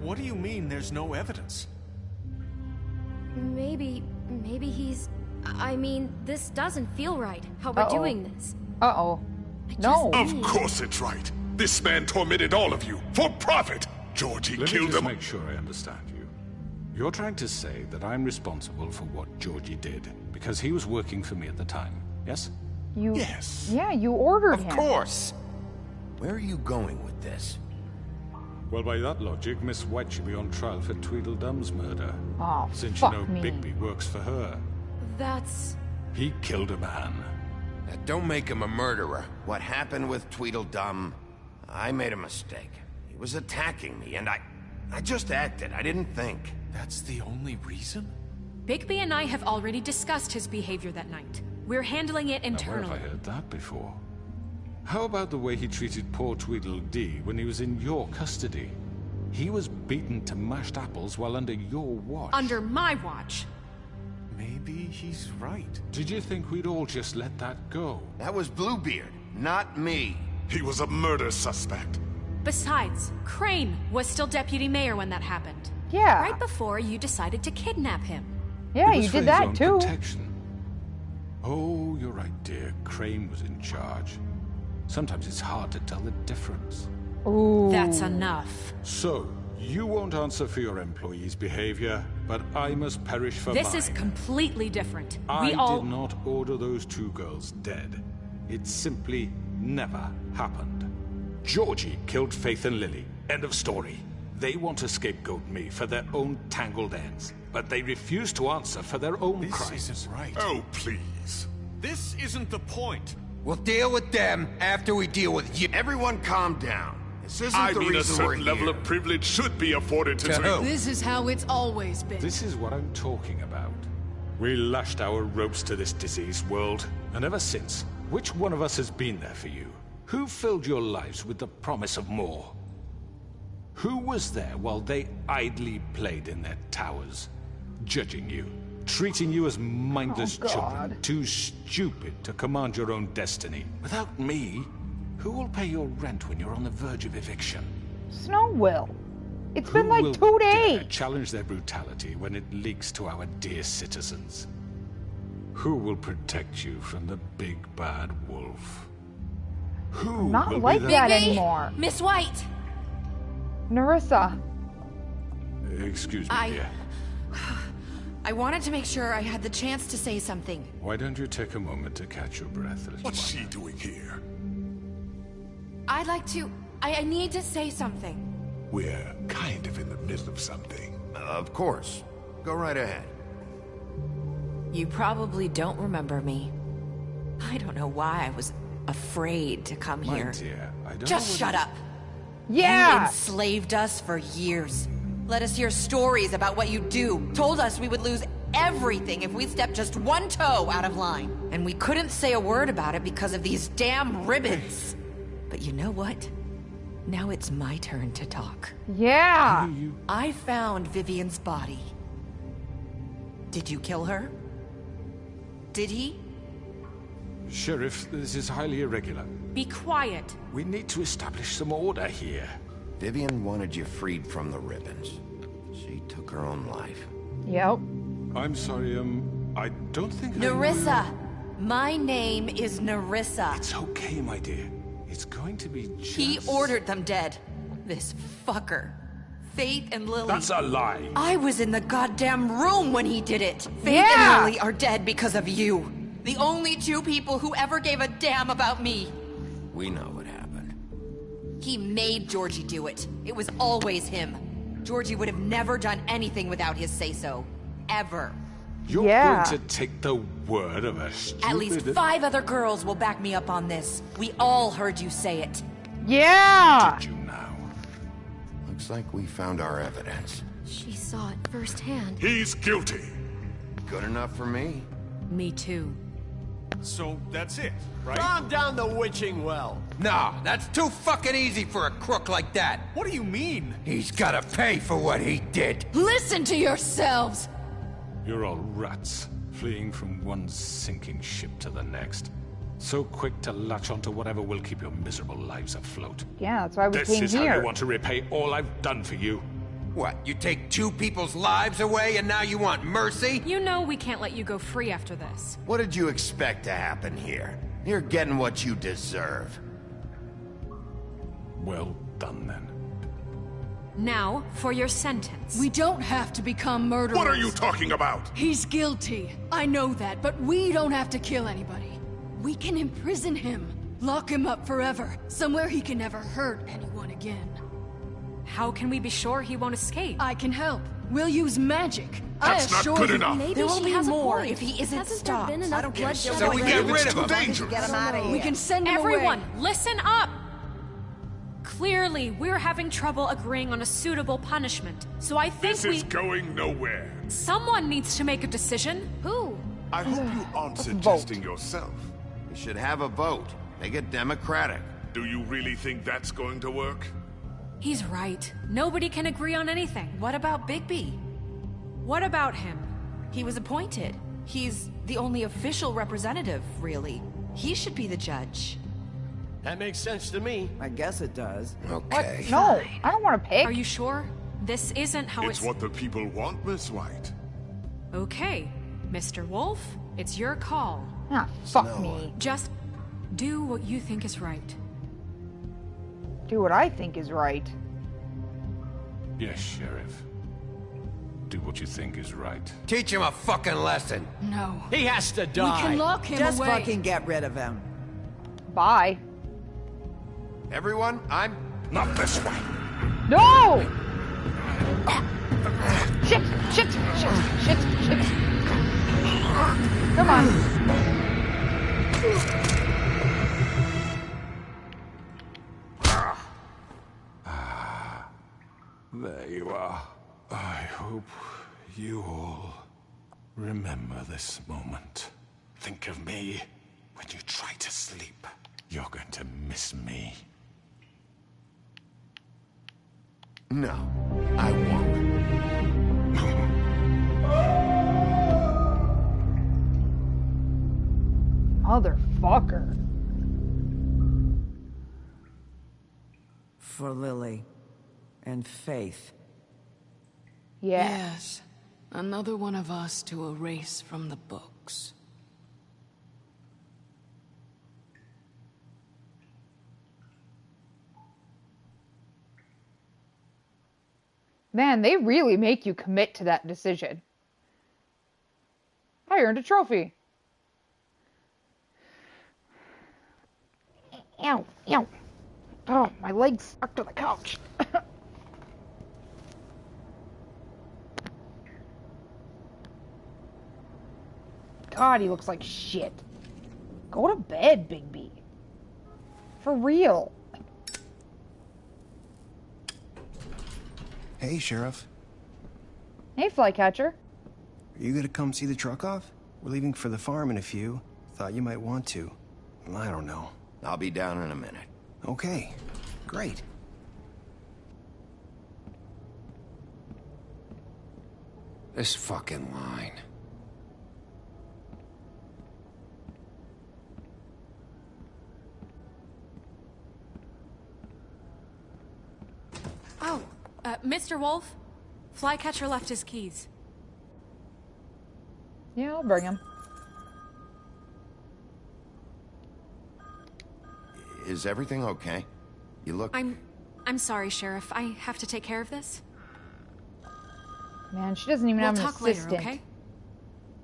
What do you mean there's no evidence? Maybe he's I mean, this doesn't feel right, how we're doing this. Uh-oh. No. Of course it's right. This man tormented all of you for profit. Georgie killed him. Let me just make sure I understand you. You're trying to say that I'm responsible for what Georgie did because he was working for me at the time, yes? Yes. Yeah, you ordered him. Of course. Where are you going with this? Well, by that logic, Miss White should be on trial for Tweedledum's murder. Oh, since fuck you know me. Bigby works for her. That's... He killed a man. Now, don't make him a murderer. What happened with Tweedledum, I made a mistake. He was attacking me, and I just acted. I didn't think. That's the only reason? Bigby and I have already discussed his behavior that night. We're handling it internally. Now, where have I heard that before? How about the way he treated poor Tweedledee when he was in your custody? He was beaten to mashed apples while under your watch. Under my watch. Maybe he's right. Did you think we'd all just let that go? That was Bluebeard, not me. He was a murder suspect. Besides, Crane was still deputy mayor when that happened. Yeah. Right before you decided to kidnap him. Yeah, It was you for did his that own too. Protection. Oh, you're right, dear. Crane was in charge. Sometimes it's hard to tell the difference. Ooh. That's enough. So, you won't answer for your employees' behavior, but I must perish for mine. This is completely different. I We all... did not order those two girls dead. It simply never happened. Georgie killed Faith and Lily. End of story. They want to scapegoat me for their own tangled ends, but they refuse to answer for their own crimes. This isn't right. Oh, please. This isn't the point. We'll deal with them after we deal with you. Everyone calm down. This isn't I the mean, a reason we're certain level here. of privilege should be afforded to who? This is how it's always been. This is what I'm talking about. We lashed our ropes to this diseased world, and ever since, which one of us has been there for you? Who filled your lives with the promise of more? Who was there while they idly played in their towers, judging you, treating you as mindless children, too stupid to command your own destiny? Without me, who will pay your rent when you're on the verge of eviction? Snow will. It's been Who like will 2 dare days. challenge their brutality when it leaks to our dear citizens? Who will protect you from the big bad wolf? Who Not will like be that the... anymore. Miss White! Narissa. Excuse me, dear. I wanted to make sure I had the chance to say something. Why don't you take a moment to catch your breath, little What's one? she doing here? I'd like to... I need to say something. We're kind of in the middle of something. Of course. Go right ahead. You probably don't remember me. I don't know why I was afraid to come My here. dear, I don't Just know shut up. Yeah. You enslaved us for years. Let us hear stories about what you do. Told us we would lose everything if we stepped just one toe out of line. And we couldn't say a word about it because of these damn ribbons. But you know what? Now it's my turn to talk. Yeah. I found Vivian's body. Did you kill her? Did he? Sheriff, this is highly irregular. Be quiet. We need to establish some order here. Vivian wanted you freed from the ribbons. She took her own life. Yep. I'm sorry, I don't think Narissa! My name is Narissa. It's okay, my dear. It's going to be just... He ordered them dead. This fucker. Faith and Lily. That's a lie. I was in the goddamn room when he did it. Faith Yeah. and Lily are dead because of you. The only two people who ever gave a damn about me. We know what happened. He made Georgie do it. It was always him. Georgie would have never done anything without his say-so. Ever. You're Yeah. going to take the word of a stupid... At least 5 other girls will back me up on this. We all heard you say it. Yeah. Did you now? Looks like we found our evidence. She saw it firsthand. He's guilty. Good enough for me. Me too. So that's it, right? Calm down the witching well. Nah, that's too fucking easy for a crook like that. What do you mean? He's gotta pay for what he did. Listen to yourselves! You're all rats, fleeing from one sinking ship to the next. So quick to latch onto whatever will keep your miserable lives afloat. Yeah, that's why we This came is how here. you want to repay all I've done for you. What, you take 2 people's lives away and now you want mercy? You know we can't let you go free after this. What did you expect to happen here? You're getting what you deserve. Well done, then. Now, for your sentence. We don't have to become murderers. What are you talking about? He's guilty. I know that, but we don't have to kill anybody. We can imprison him. Lock him up forever. Somewhere he can never hurt anyone again. How can we be sure he won't escape? I can help. We'll use magic. That's not good enough. Maybe there will be more if he isn't stopped. I don't care. So we get rid of him. Dangerous. Get him out of here. We can send him Everyone, away. listen up! Clearly, we're having trouble agreeing on a suitable punishment. So I think This is going nowhere. Someone needs to make a decision. Who? I hope you aren't suggesting yourself. We should have a vote. Make it democratic. Do you really think that's going to work? He's right. Nobody can agree on anything. What about Bigby? What about him? He was appointed. He's the only official representative, really. He should be the judge. That makes sense to me. I guess it does. Okay. What? No, I don't want to pick. Are you sure? This isn't how It's what the people want, Miss White. Okay, Mr. Wolf, it's your call. Ah, fuck me. Just do what you think is right. Do what I think is right. Yes, Sheriff. Do what you think is right. Teach him a fucking lesson. No. He has to die. We can lock him Just away. fucking get rid of him. Bye. Everyone, I'm... Not this way. No! Shit! Shit! Shit! Shit! Shit! Come on. There you are. I hope you all remember this moment. Think of me when you try to sleep. You're going to miss me. No, I won't. Motherfucker. For Lily. And Faith. Yeah. Yes. Another one of us to erase from the books. Man, they really make you commit to that decision. I earned a trophy. Ow, ow. Oh, my leg's stuck to the couch. God, he looks like shit. Go to bed, Bigby. For real. Hey, Sheriff. Hey, Flycatcher. Are you gonna come see the truck off? We're leaving for the farm in a few. Thought you might want to. I don't know. I'll be down in a minute. Okay. Great. This fucking line. Oh, Mr. Wolf, Flycatcher left his keys. Yeah, I'll bring him. Is everything okay? You look... I'm sorry, Sheriff. I have to take care of this. Man, she doesn't even have an talk assistant. later, okay?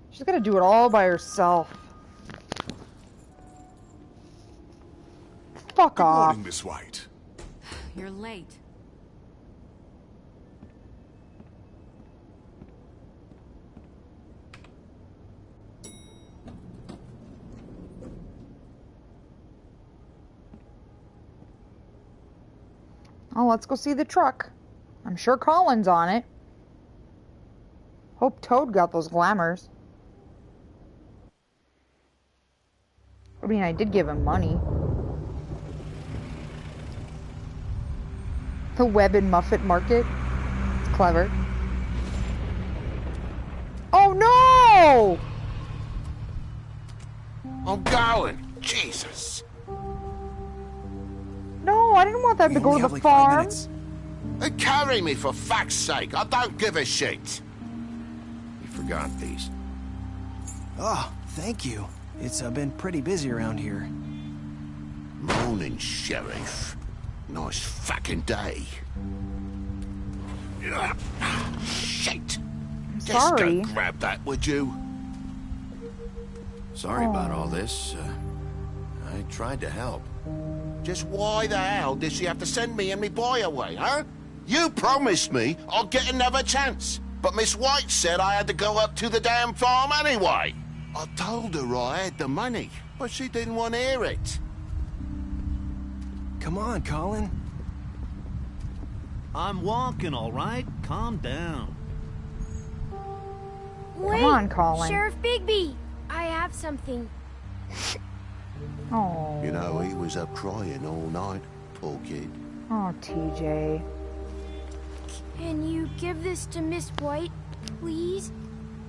She's gotta do it all by herself. Fuck off. Good morning, Miss White. You're late. Oh, let's go see the truck. I'm sure Colin's on it. Hope Toad got those glamours. I mean, I did give him money. The Web and Muffet Market. It's clever. Oh no! Oh, darling. Jesus. No, I didn't want them to go to the farm. Carry me, for fuck's sake. I don't give a shit. You forgot these. Oh, thank you. It's been pretty busy around here. Morning, Sheriff. Nice fucking day. Shit. Just Sorry. go grab that, would you? Sorry about all this. I tried to help. Just why the hell did she have to send me and me boy away, huh? You promised me I'd get another chance, but Miss White said I had to go up to the damn farm anyway. I told her I had the money, but she didn't want to hear it. Come on, Colin. I'm walking, all right? Calm down. Wait, Come on, Colin. Sheriff Bigby, I have something. Oh. You know, he was up crying all night, poor kid. Oh, TJ. Can you give this to Miss White, please?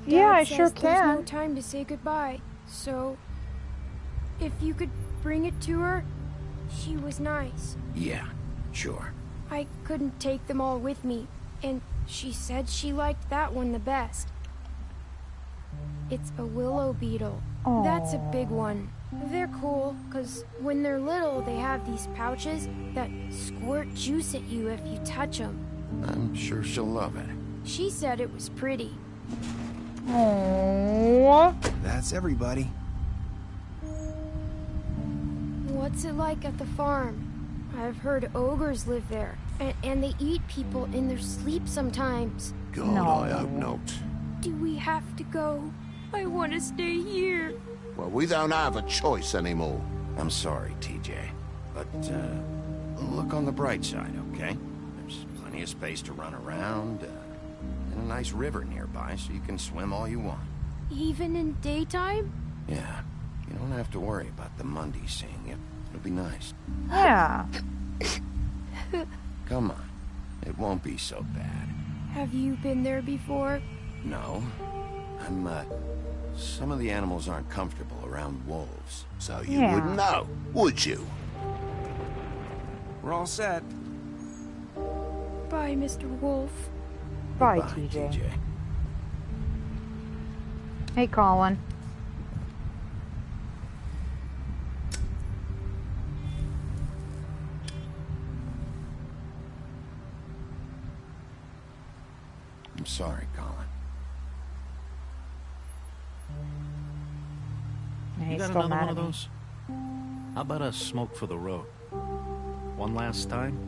Yeah, I Dad sure says there's no can. time to say goodbye, so if you could bring it to her, she was nice. Yeah, sure. I couldn't take them all with me, and she said she liked that one the best. It's a willow beetle. That's a big one. They're cool, because when they're little, they have these pouches that squirt juice at you if you touch them. I'm sure she'll love it. She said it was pretty. Aww. That's everybody. What's it like at the farm? I've heard ogres live there, and they eat people in their sleep sometimes. God, I hope not. Do we have to go? I want to stay here. Well, we don't have a choice anymore. I'm sorry, TJ. But, look on the bright side, okay? There's plenty of space to run around, and a nice river nearby, so you can swim all you want. Even in daytime? Yeah, you don't have to worry about the Mundies seeing you. It'll be nice. Yeah. Come on. It won't be so bad. Have you been there before? No. Some of the animals aren't comfortable around wolves. So you Yeah. wouldn't know, would you? We're all set. Bye, Mr. Wolf. Bye, Goodbye, TJ. Hey, Colin. I'm sorry, Colin. Yeah, You he's got still another mad one of at me. those? How about a smoke for the road? One last time?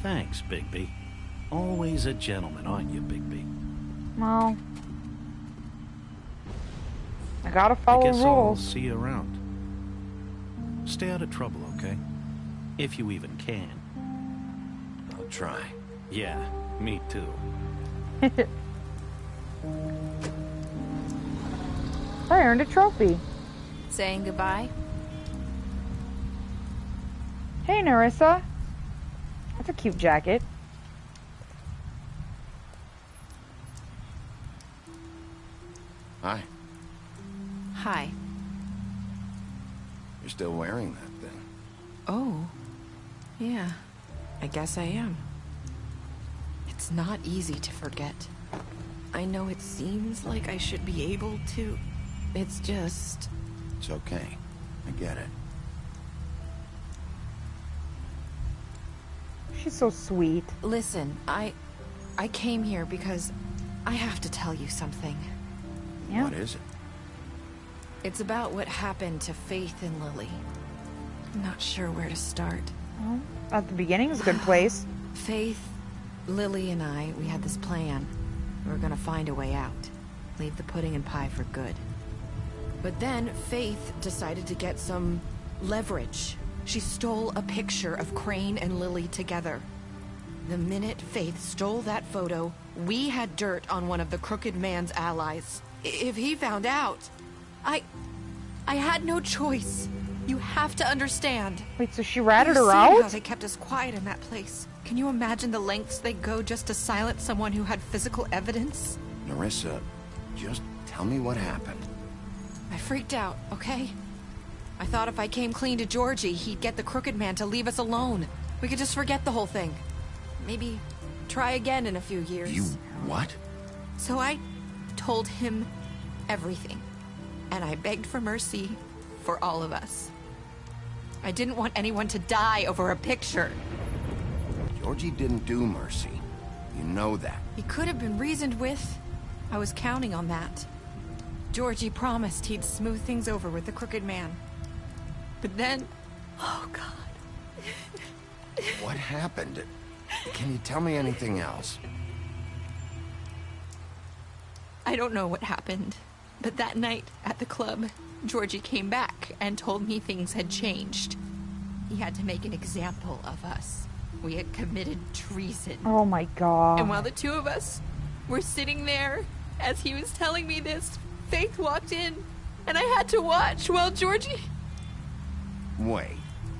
Thanks, Bigby. Always a gentleman, aren't you, Bigby? Well, I gotta I follow guess I'll rules. see you around. Stay out of trouble, okay? If you even can. I'll try. Yeah, me too. I earned a trophy. Saying goodbye? Hey, Nerissa. That's a cute jacket. Hi. Hi. You're still wearing that thing. Oh. Yeah. I guess I am. It's not easy to forget. I know it seems like I should be able to. It's just... It's okay. I get it. She's so sweet. Listen, I came here because I have to tell you something. Yeah. What is it? It's about what happened to Faith and Lily. I'm not sure where to start. Well, at the beginning is a good place. Faith, Lily, and I, we had this plan. We were gonna find a way out. Leave the pudding and pie for good. But then Faith decided to get some leverage. She stole a picture of Crane and Lily together. The minute Faith stole that photo, we had dirt on one of the Crooked Man's allies. If he found out, I had no choice. You have to understand. Wait, so she ratted You her see how out? they kept us quiet in that place. Can you imagine the lengths they go just to silence someone who had physical evidence? Nerissa, just tell me what happened. I freaked out, okay? I thought if I came clean to Georgie, he'd get the Crooked Man to leave us alone. We could just forget the whole thing. Maybe try again in a few years. You what? So I told him everything. And I begged for mercy for all of us. I didn't want anyone to die over a picture. Georgie didn't do mercy. You know that. He could have been reasoned with. I was counting on that. Georgie promised he'd smooth things over with the Crooked Man. But then... Oh, God. What happened? Can you tell me anything else? I don't know what happened. But that night, at the club, Georgie came back and told me things had changed. He had to make an example of us. We had committed treason. Oh my God. And while the two of us were sitting there, as he was telling me this, Faith walked in, and I had to watch while Georgie... Wait,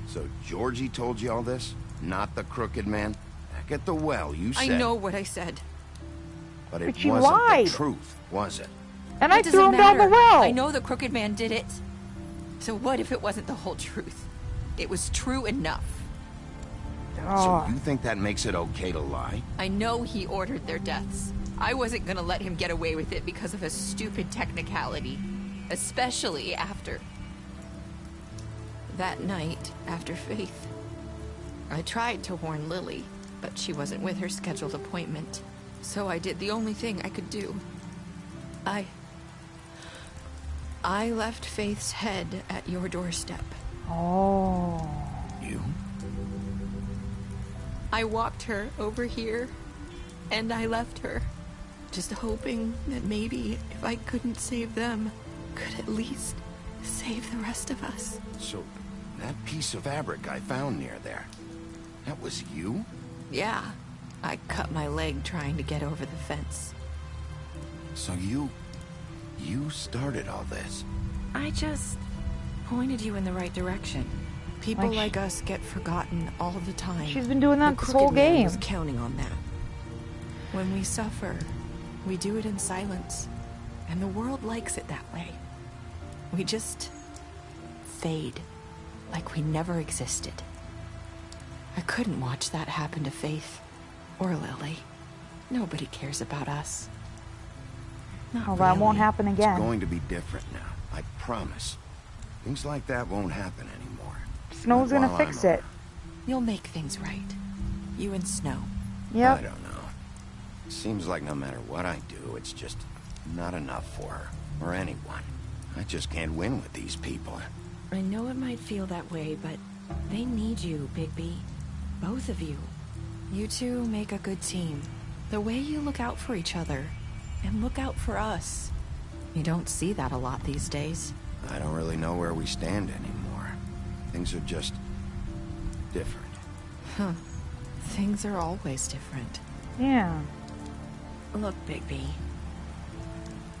so Georgie told you all this? Not the Crooked Man? Back at the well, you said... I know what I said. But it But you wasn't lied. the truth, was it? And I threw him down the well. I know the Crooked Man did it. So what if it wasn't the whole truth? It was true enough. So you think that makes it okay to lie? I know he ordered their deaths. I wasn't gonna let him get away with it because of a stupid technicality. Especially after... that night, after Faith. I tried to warn Lily, but she wasn't with her scheduled appointment. So I did the only thing I could do. I left Faith's head at your doorstep. Oh. You? I walked her over here, and I left her. Just hoping that maybe if I couldn't save them, could at least save the rest of us. So, that piece of fabric I found near there, that was you? Yeah, I cut my leg trying to get over the fence. So you started all this? I just pointed you in the right direction. People like us get forgotten all the time. She's been doing that The this whole Crooked Man game. was counting on that. When we suffer, we do it in silence, and the world likes it that way. We just fade, like we never existed. I couldn't watch that happen to Faith or Lily. Nobody cares about us. Oh, that won't happen again. It's going to be different now, I promise. Things like that won't happen anymore. Snow's Not gonna while fix I'm it. around. You'll make things right. You and Snow. Yep. I don't know. Seems like no matter what I do, it's just not enough for her, or anyone. I just can't win with these people. I know it might feel that way, but they need you, Bigby. Both of you. You two make a good team. The way you look out for each other, and look out for us. You don't see that a lot these days. I don't really know where we stand anymore. Things are just different. Huh. Things are always different. Yeah. Look, Bigby.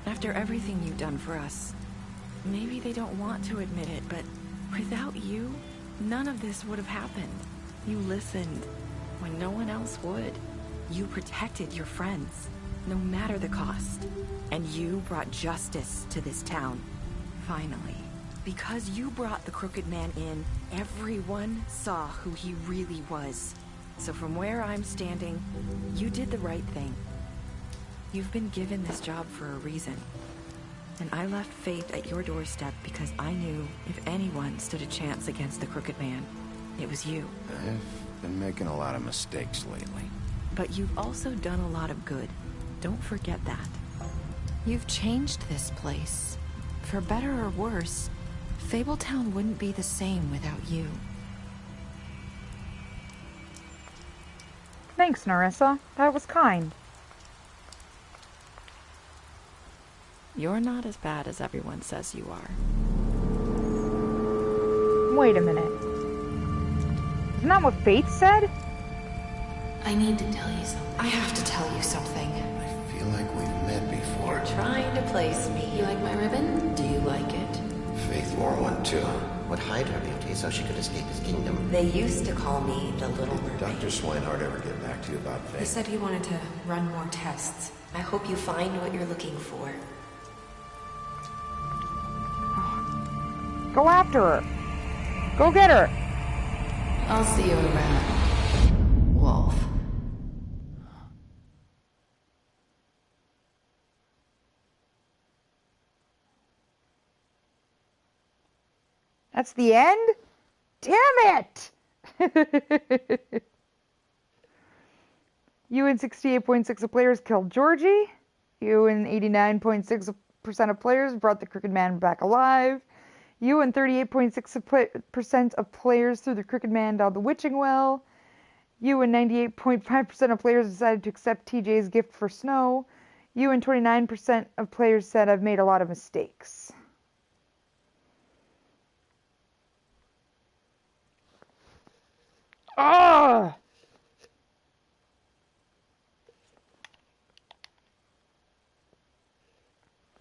After everything you've done for us, maybe they don't want to admit it, but without you, none of this would have happened. You listened when no one else would. You protected your friends, no matter the cost. And you brought justice to this town. Finally. Because you brought the Crooked Man in, everyone saw who he really was. So from where I'm standing, you did the right thing. You've been given this job for a reason. And I left Faith at your doorstep because I knew if anyone stood a chance against the Crooked Man, it was you. I've been making a lot of mistakes lately. But you've also done a lot of good. Don't forget that. You've changed this place. For better or worse, Fabletown wouldn't be the same without you. Thanks, Nerissa. That was kind. You're not as bad as everyone says you are. Wait a minute. Isn't that what Faith said? I need to tell you something. I have to tell you something. I feel like we've met before. You're trying to place me. You like my ribbon? Do you like it? Faith wore one too. Would hide her beauty so she could escape his kingdom. They used to call me the Little Mermaid. Dr. Swinehart ever get back to you about He Faith? said he wanted to run more tests. I hope you find what you're looking for. Go after her. Go get her. I'll see you around, Wolf. That's the end? Damn it! You and 68.6% of players killed Georgie. You and 89.6% of players brought the Crooked Man back alive. You and 38.6% of players threw the Crooked Man down the witching well. You and 98.5% of players decided to accept TJ's gift for Snow. You and 29% of players said, I've made a lot of mistakes. Ah!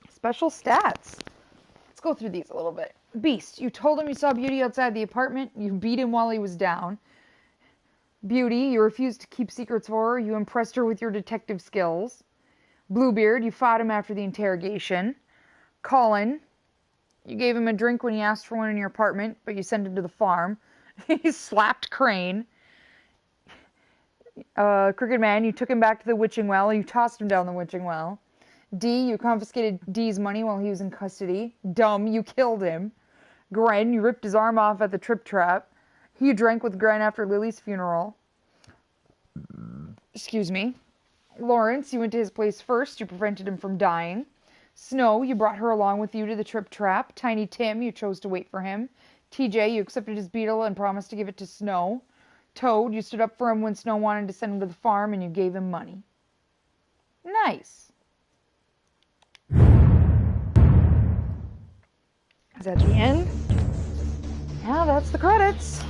Special stats. Let's go through these a little bit. Beast, you told him you saw Beauty outside the apartment. You beat him while he was down. Beauty, you refused to keep secrets for her. You impressed her with your detective skills. Bluebeard, you fought him after the interrogation. Colin, you gave him a drink when he asked for one in your apartment, but you sent him to the farm. He slapped Crane. Crooked Man, you took him back to the witching well. You tossed him down the witching well. D, you confiscated D's money while he was in custody. Dumb, you killed him. Gren, you ripped his arm off at the Trip Trap. You drank with Gren after Lily's funeral. Excuse me. Lawrence, you went to his place first. You prevented him from dying. Snow, you brought her along with you to the Trip Trap. Tiny Tim, you chose to wait for him. TJ, you accepted his beetle and promised to give it to Snow. Toad, you stood up for him when Snow wanted to send him to the farm, and you gave him money. Nice. Is that the end? Yeah, that's the credits.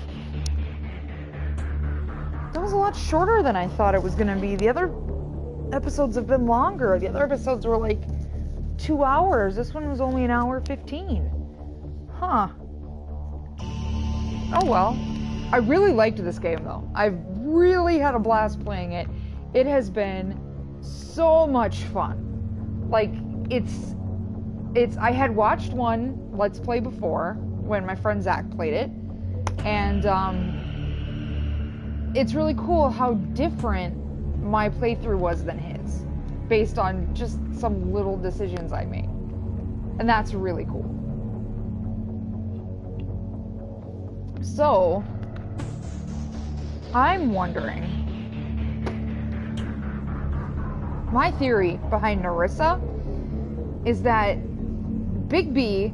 That was a lot shorter than I thought it was going to be. The other episodes have been longer. The other episodes were like 2 hours. This one was only 1 hour 15. Huh. Oh well. I really liked this game though. I've really had a blast playing it. It has been so much fun. Like, I had watched one Let's Play before when my friend Zach played it, and it's really cool how different my playthrough was than his, based on just some little decisions I made, and that's really cool. So, I'm wondering, my theory behind Nerissa is that Bigby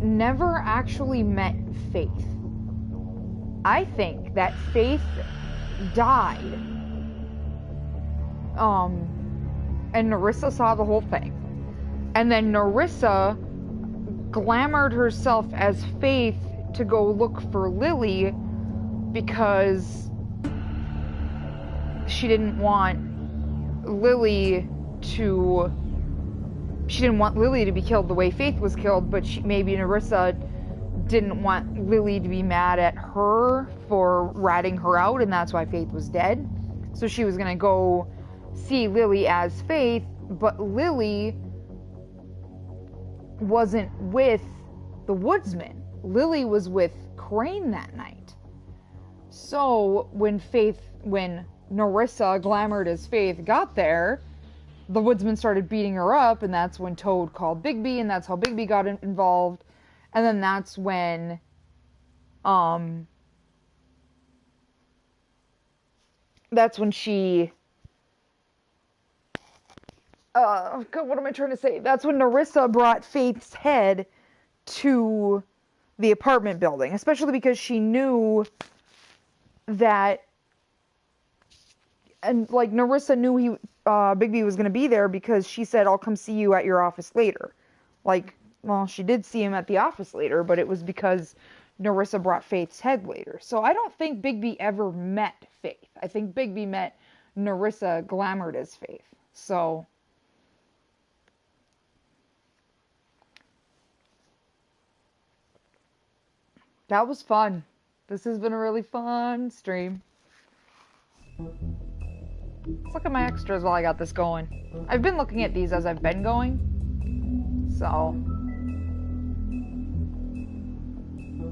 never actually met Faith. I think that Faith died. And Nerissa saw the whole thing. And then Nerissa glamored herself as Faith to go look for Lily because she didn't want Lily to be killed the way Faith was killed, but maybe Nerissa didn't want Lily to be mad at her for ratting her out, and that's why Faith was dead. So she was gonna go see Lily as Faith, but Lily wasn't with the woodsman. Lily was with Crane that night. So when Nerissa, glamored as Faith, got there, the woodsman started beating her up, and that's when Toad called Bigby, and that's how Bigby got involved. And then that's when she what am I trying to say? That's when Nerissa brought Faith's head to the apartment building, especially because she knew that, and like Nerissa knew Bigby was going to be there because she said, I'll come see you at your office later. Like, well, she did see him at the office later, but it was because Nerissa brought Faith's head later. So I don't think Bigby ever met Faith. I think Bigby met Nerissa glamored as Faith. So that was fun. This has been a really fun stream. Let's look at my extras while I got this going. I've been looking at these as I've been going. So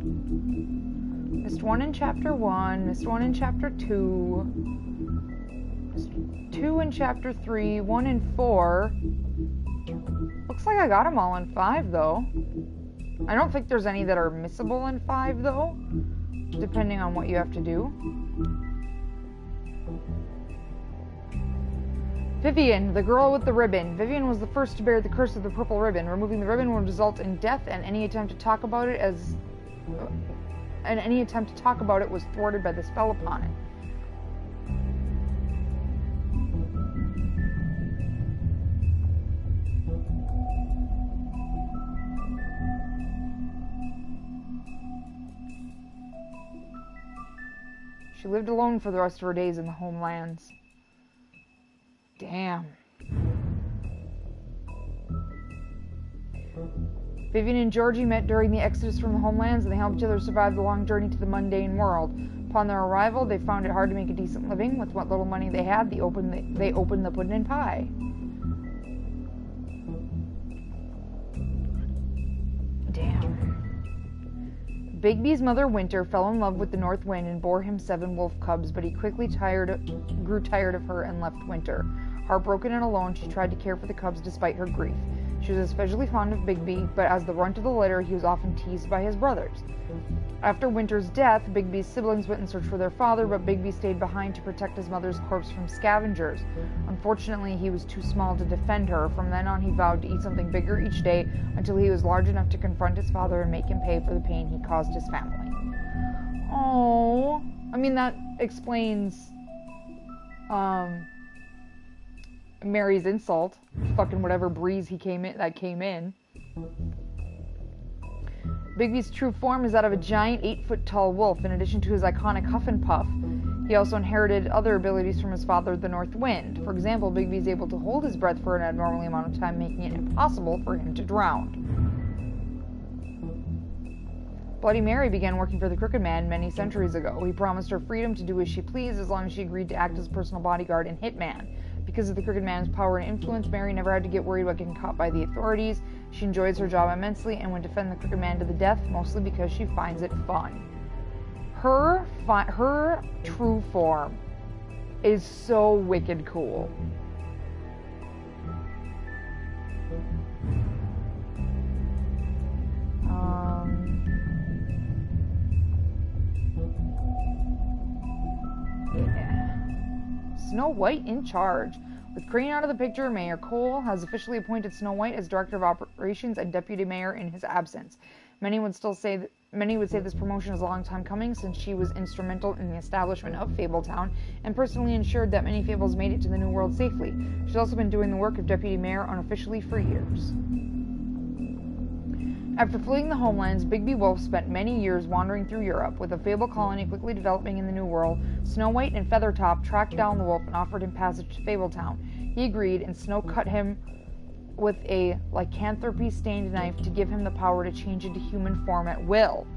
Missed one in Chapter 1, missed one in Chapter 2, missed 2 in Chapter 3, 1 in 4. Looks like I got them all in 5, though. I don't think there's any that are missable in 5, though, depending on what you have to do. Vivian, the girl with the ribbon. Vivian was the first to bear the curse of the purple ribbon. Removing the ribbon would result in death, and any attempt to talk about it was thwarted by the spell upon it. She lived alone for the rest of her days in the homelands. Damn. Vivian and Georgie met during the exodus from the homelands, and they helped each other survive the long journey to the mundane world. Upon their arrival, they found it hard to make a decent living. With what little money they had, they opened the pudding and pie. Damn. Bigby's mother, Winter, fell in love with the North Wind and bore him 7 wolf cubs, but he quickly grew tired of her and left Winter. Heartbroken and alone, she tried to care for the cubs despite her grief. She was especially fond of Bigby, but as the runt of the litter, he was often teased by his brothers. After Winter's death, Bigby's siblings went in search for their father, but Bigby stayed behind to protect his mother's corpse from scavengers. Unfortunately, he was too small to defend her. From then on, he vowed to eat something bigger each day until he was large enough to confront his father and make him pay for the pain he caused his family. Oh, I mean, that explains Mary's insult. Fucking whatever breeze came in. Bigby's true form is that of a giant 8-foot-tall wolf. In addition to his iconic huff and puff, he also inherited other abilities from his father, the North Wind. For example, Bigby is able to hold his breath for an abnormal amount of time, making it impossible for him to drown. Bloody Mary began working for the Crooked Man many centuries ago. He promised her freedom to do as she pleased as long as she agreed to act as a personal bodyguard and hitman. Because of the Crooked Man's power and influence, Mary never had to get worried about getting caught by the authorities. She enjoys her job immensely and would defend the Crooked Man to the death, mostly because she finds it fun. Her true form is so wicked cool. Yeah. Snow White in charge. With Crane out of the picture, Mayor Cole has officially appointed Snow White as Director of Operations and Deputy Mayor in his absence. Many would say this promotion is a long time coming, since she was instrumental in the establishment of Fabletown and personally ensured that many Fables made it to the New World safely. She's also been doing the work of Deputy Mayor unofficially for years. After fleeing the homelands, Bigby Wolf spent many years wandering through Europe. With a Fable colony quickly developing in the New World, Snow White and Feathertop tracked down the wolf and offered him passage to Fabletown. He agreed, and Snow cut him with a lycanthropy-stained knife to give him the power to change into human form at will.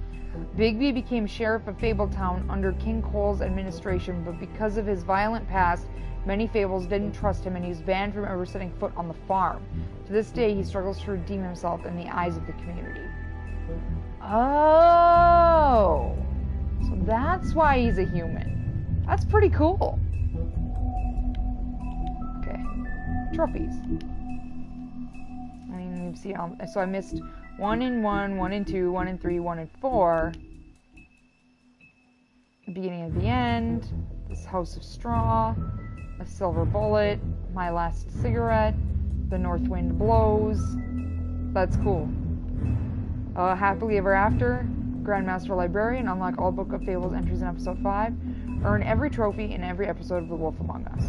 Bigby became sheriff of Fabletown under King Cole's administration, but because of his violent past, many Fables didn't trust him, and he was banned from ever setting foot on the farm. To this day, he struggles to redeem himself in the eyes of the community. Oh! So that's why he's a human. That's pretty cool. Okay. Trophies. I mean, you see, so I missed 1 in 1, 1 in 2, 1 in 3, 1 in 4. The beginning of the end. This House of Straw. A Silver Bullet. My Last Cigarette. The North Wind Blows. That's cool. Happily Ever After. Grandmaster Librarian. Unlock all Book of Fables entries in Episode 5. Earn every trophy in every episode of The Wolf Among Us.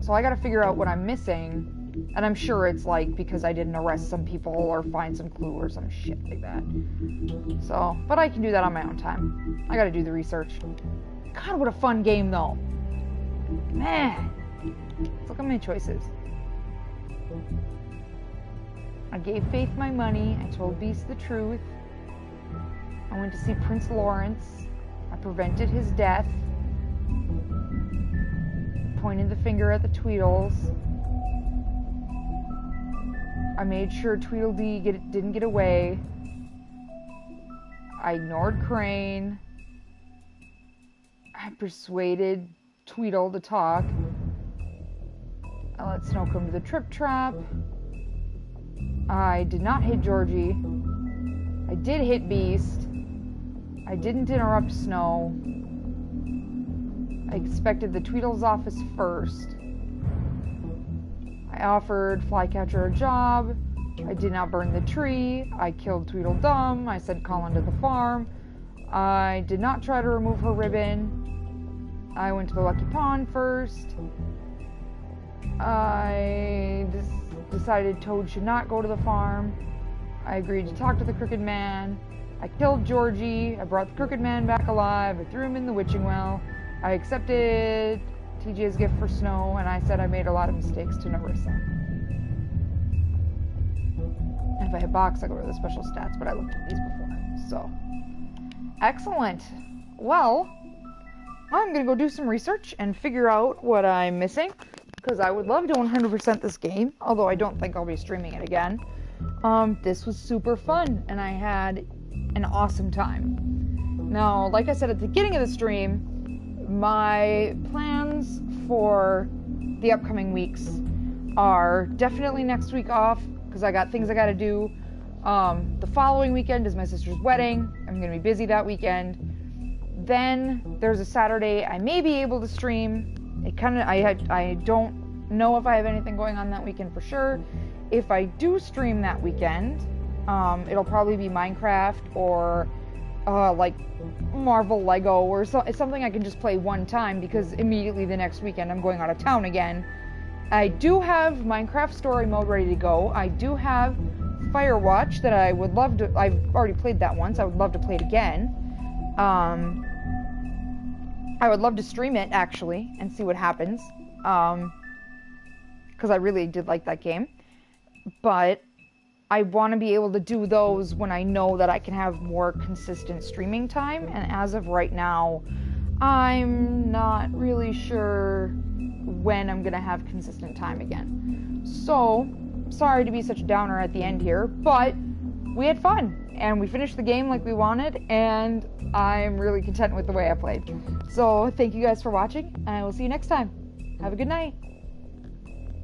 So I gotta figure out what I'm missing. And I'm sure it's like because I didn't arrest some people or find some clue or some shit like that. So, but I can do that on my own time. I gotta do the research. God, what a fun game though. Man. Look at my choices. I gave Faith my money. I told Beast the truth. I went to see Prince Lawrence. I prevented his death. Pointed the finger at the Tweedles. I made sure Tweedledee didn't get away. I ignored Crane. I persuaded Tweedle to talk. I let Snow come to the Trip Trap. I did not hit Georgie. I did hit Beast. I didn't interrupt Snow. I inspected the Tweedle's office first. I offered Flycatcher a job. I did not burn the tree. I killed Tweedledum. I sent Colin to the farm. I did not try to remove her ribbon. I went to the Lucky Pond first. I decided Toad should not go to the farm. I agreed to talk to the Crooked Man. I killed Georgie. I brought the Crooked Man back alive. I threw him in the witching well. I accepted TJ's gift for Snow, and I said I made a lot of mistakes to Nerissa. And if I hit box, I go to the special stats, but I looked at these before. So, excellent. Well, I'm going to go do some research and figure out what I'm missing, because I would love to 100% this game, although I don't think I'll be streaming it again. This was super fun, and I had an awesome time. Now, like I said at the beginning of the stream, my plans for the upcoming weeks are definitely next week off, because I got things I got to do. The following weekend is my sister's wedding. I'm going to be busy that weekend. Then there's a Saturday I may be able to stream. I don't know if I have anything going on that weekend for sure. If I do stream that weekend, it'll probably be Minecraft or like Marvel Lego or it's something I can just play one time, because immediately the next weekend I'm going out of town again. I do have Minecraft story mode ready to go. I do have Firewatch that I would love to... I've already played that once. I would love to play it again. I would love to stream it, actually, and see what happens. Because I really did like that game. But I want to be able to do those when I know that I can have more consistent streaming time. And as of right now, I'm not really sure when I'm going to have consistent time again. So, sorry to be such a downer at the end here, but we had fun. And we finished the game like we wanted, and I'm really content with the way I played. So, thank you guys for watching, and I will see you next time. Have a good night.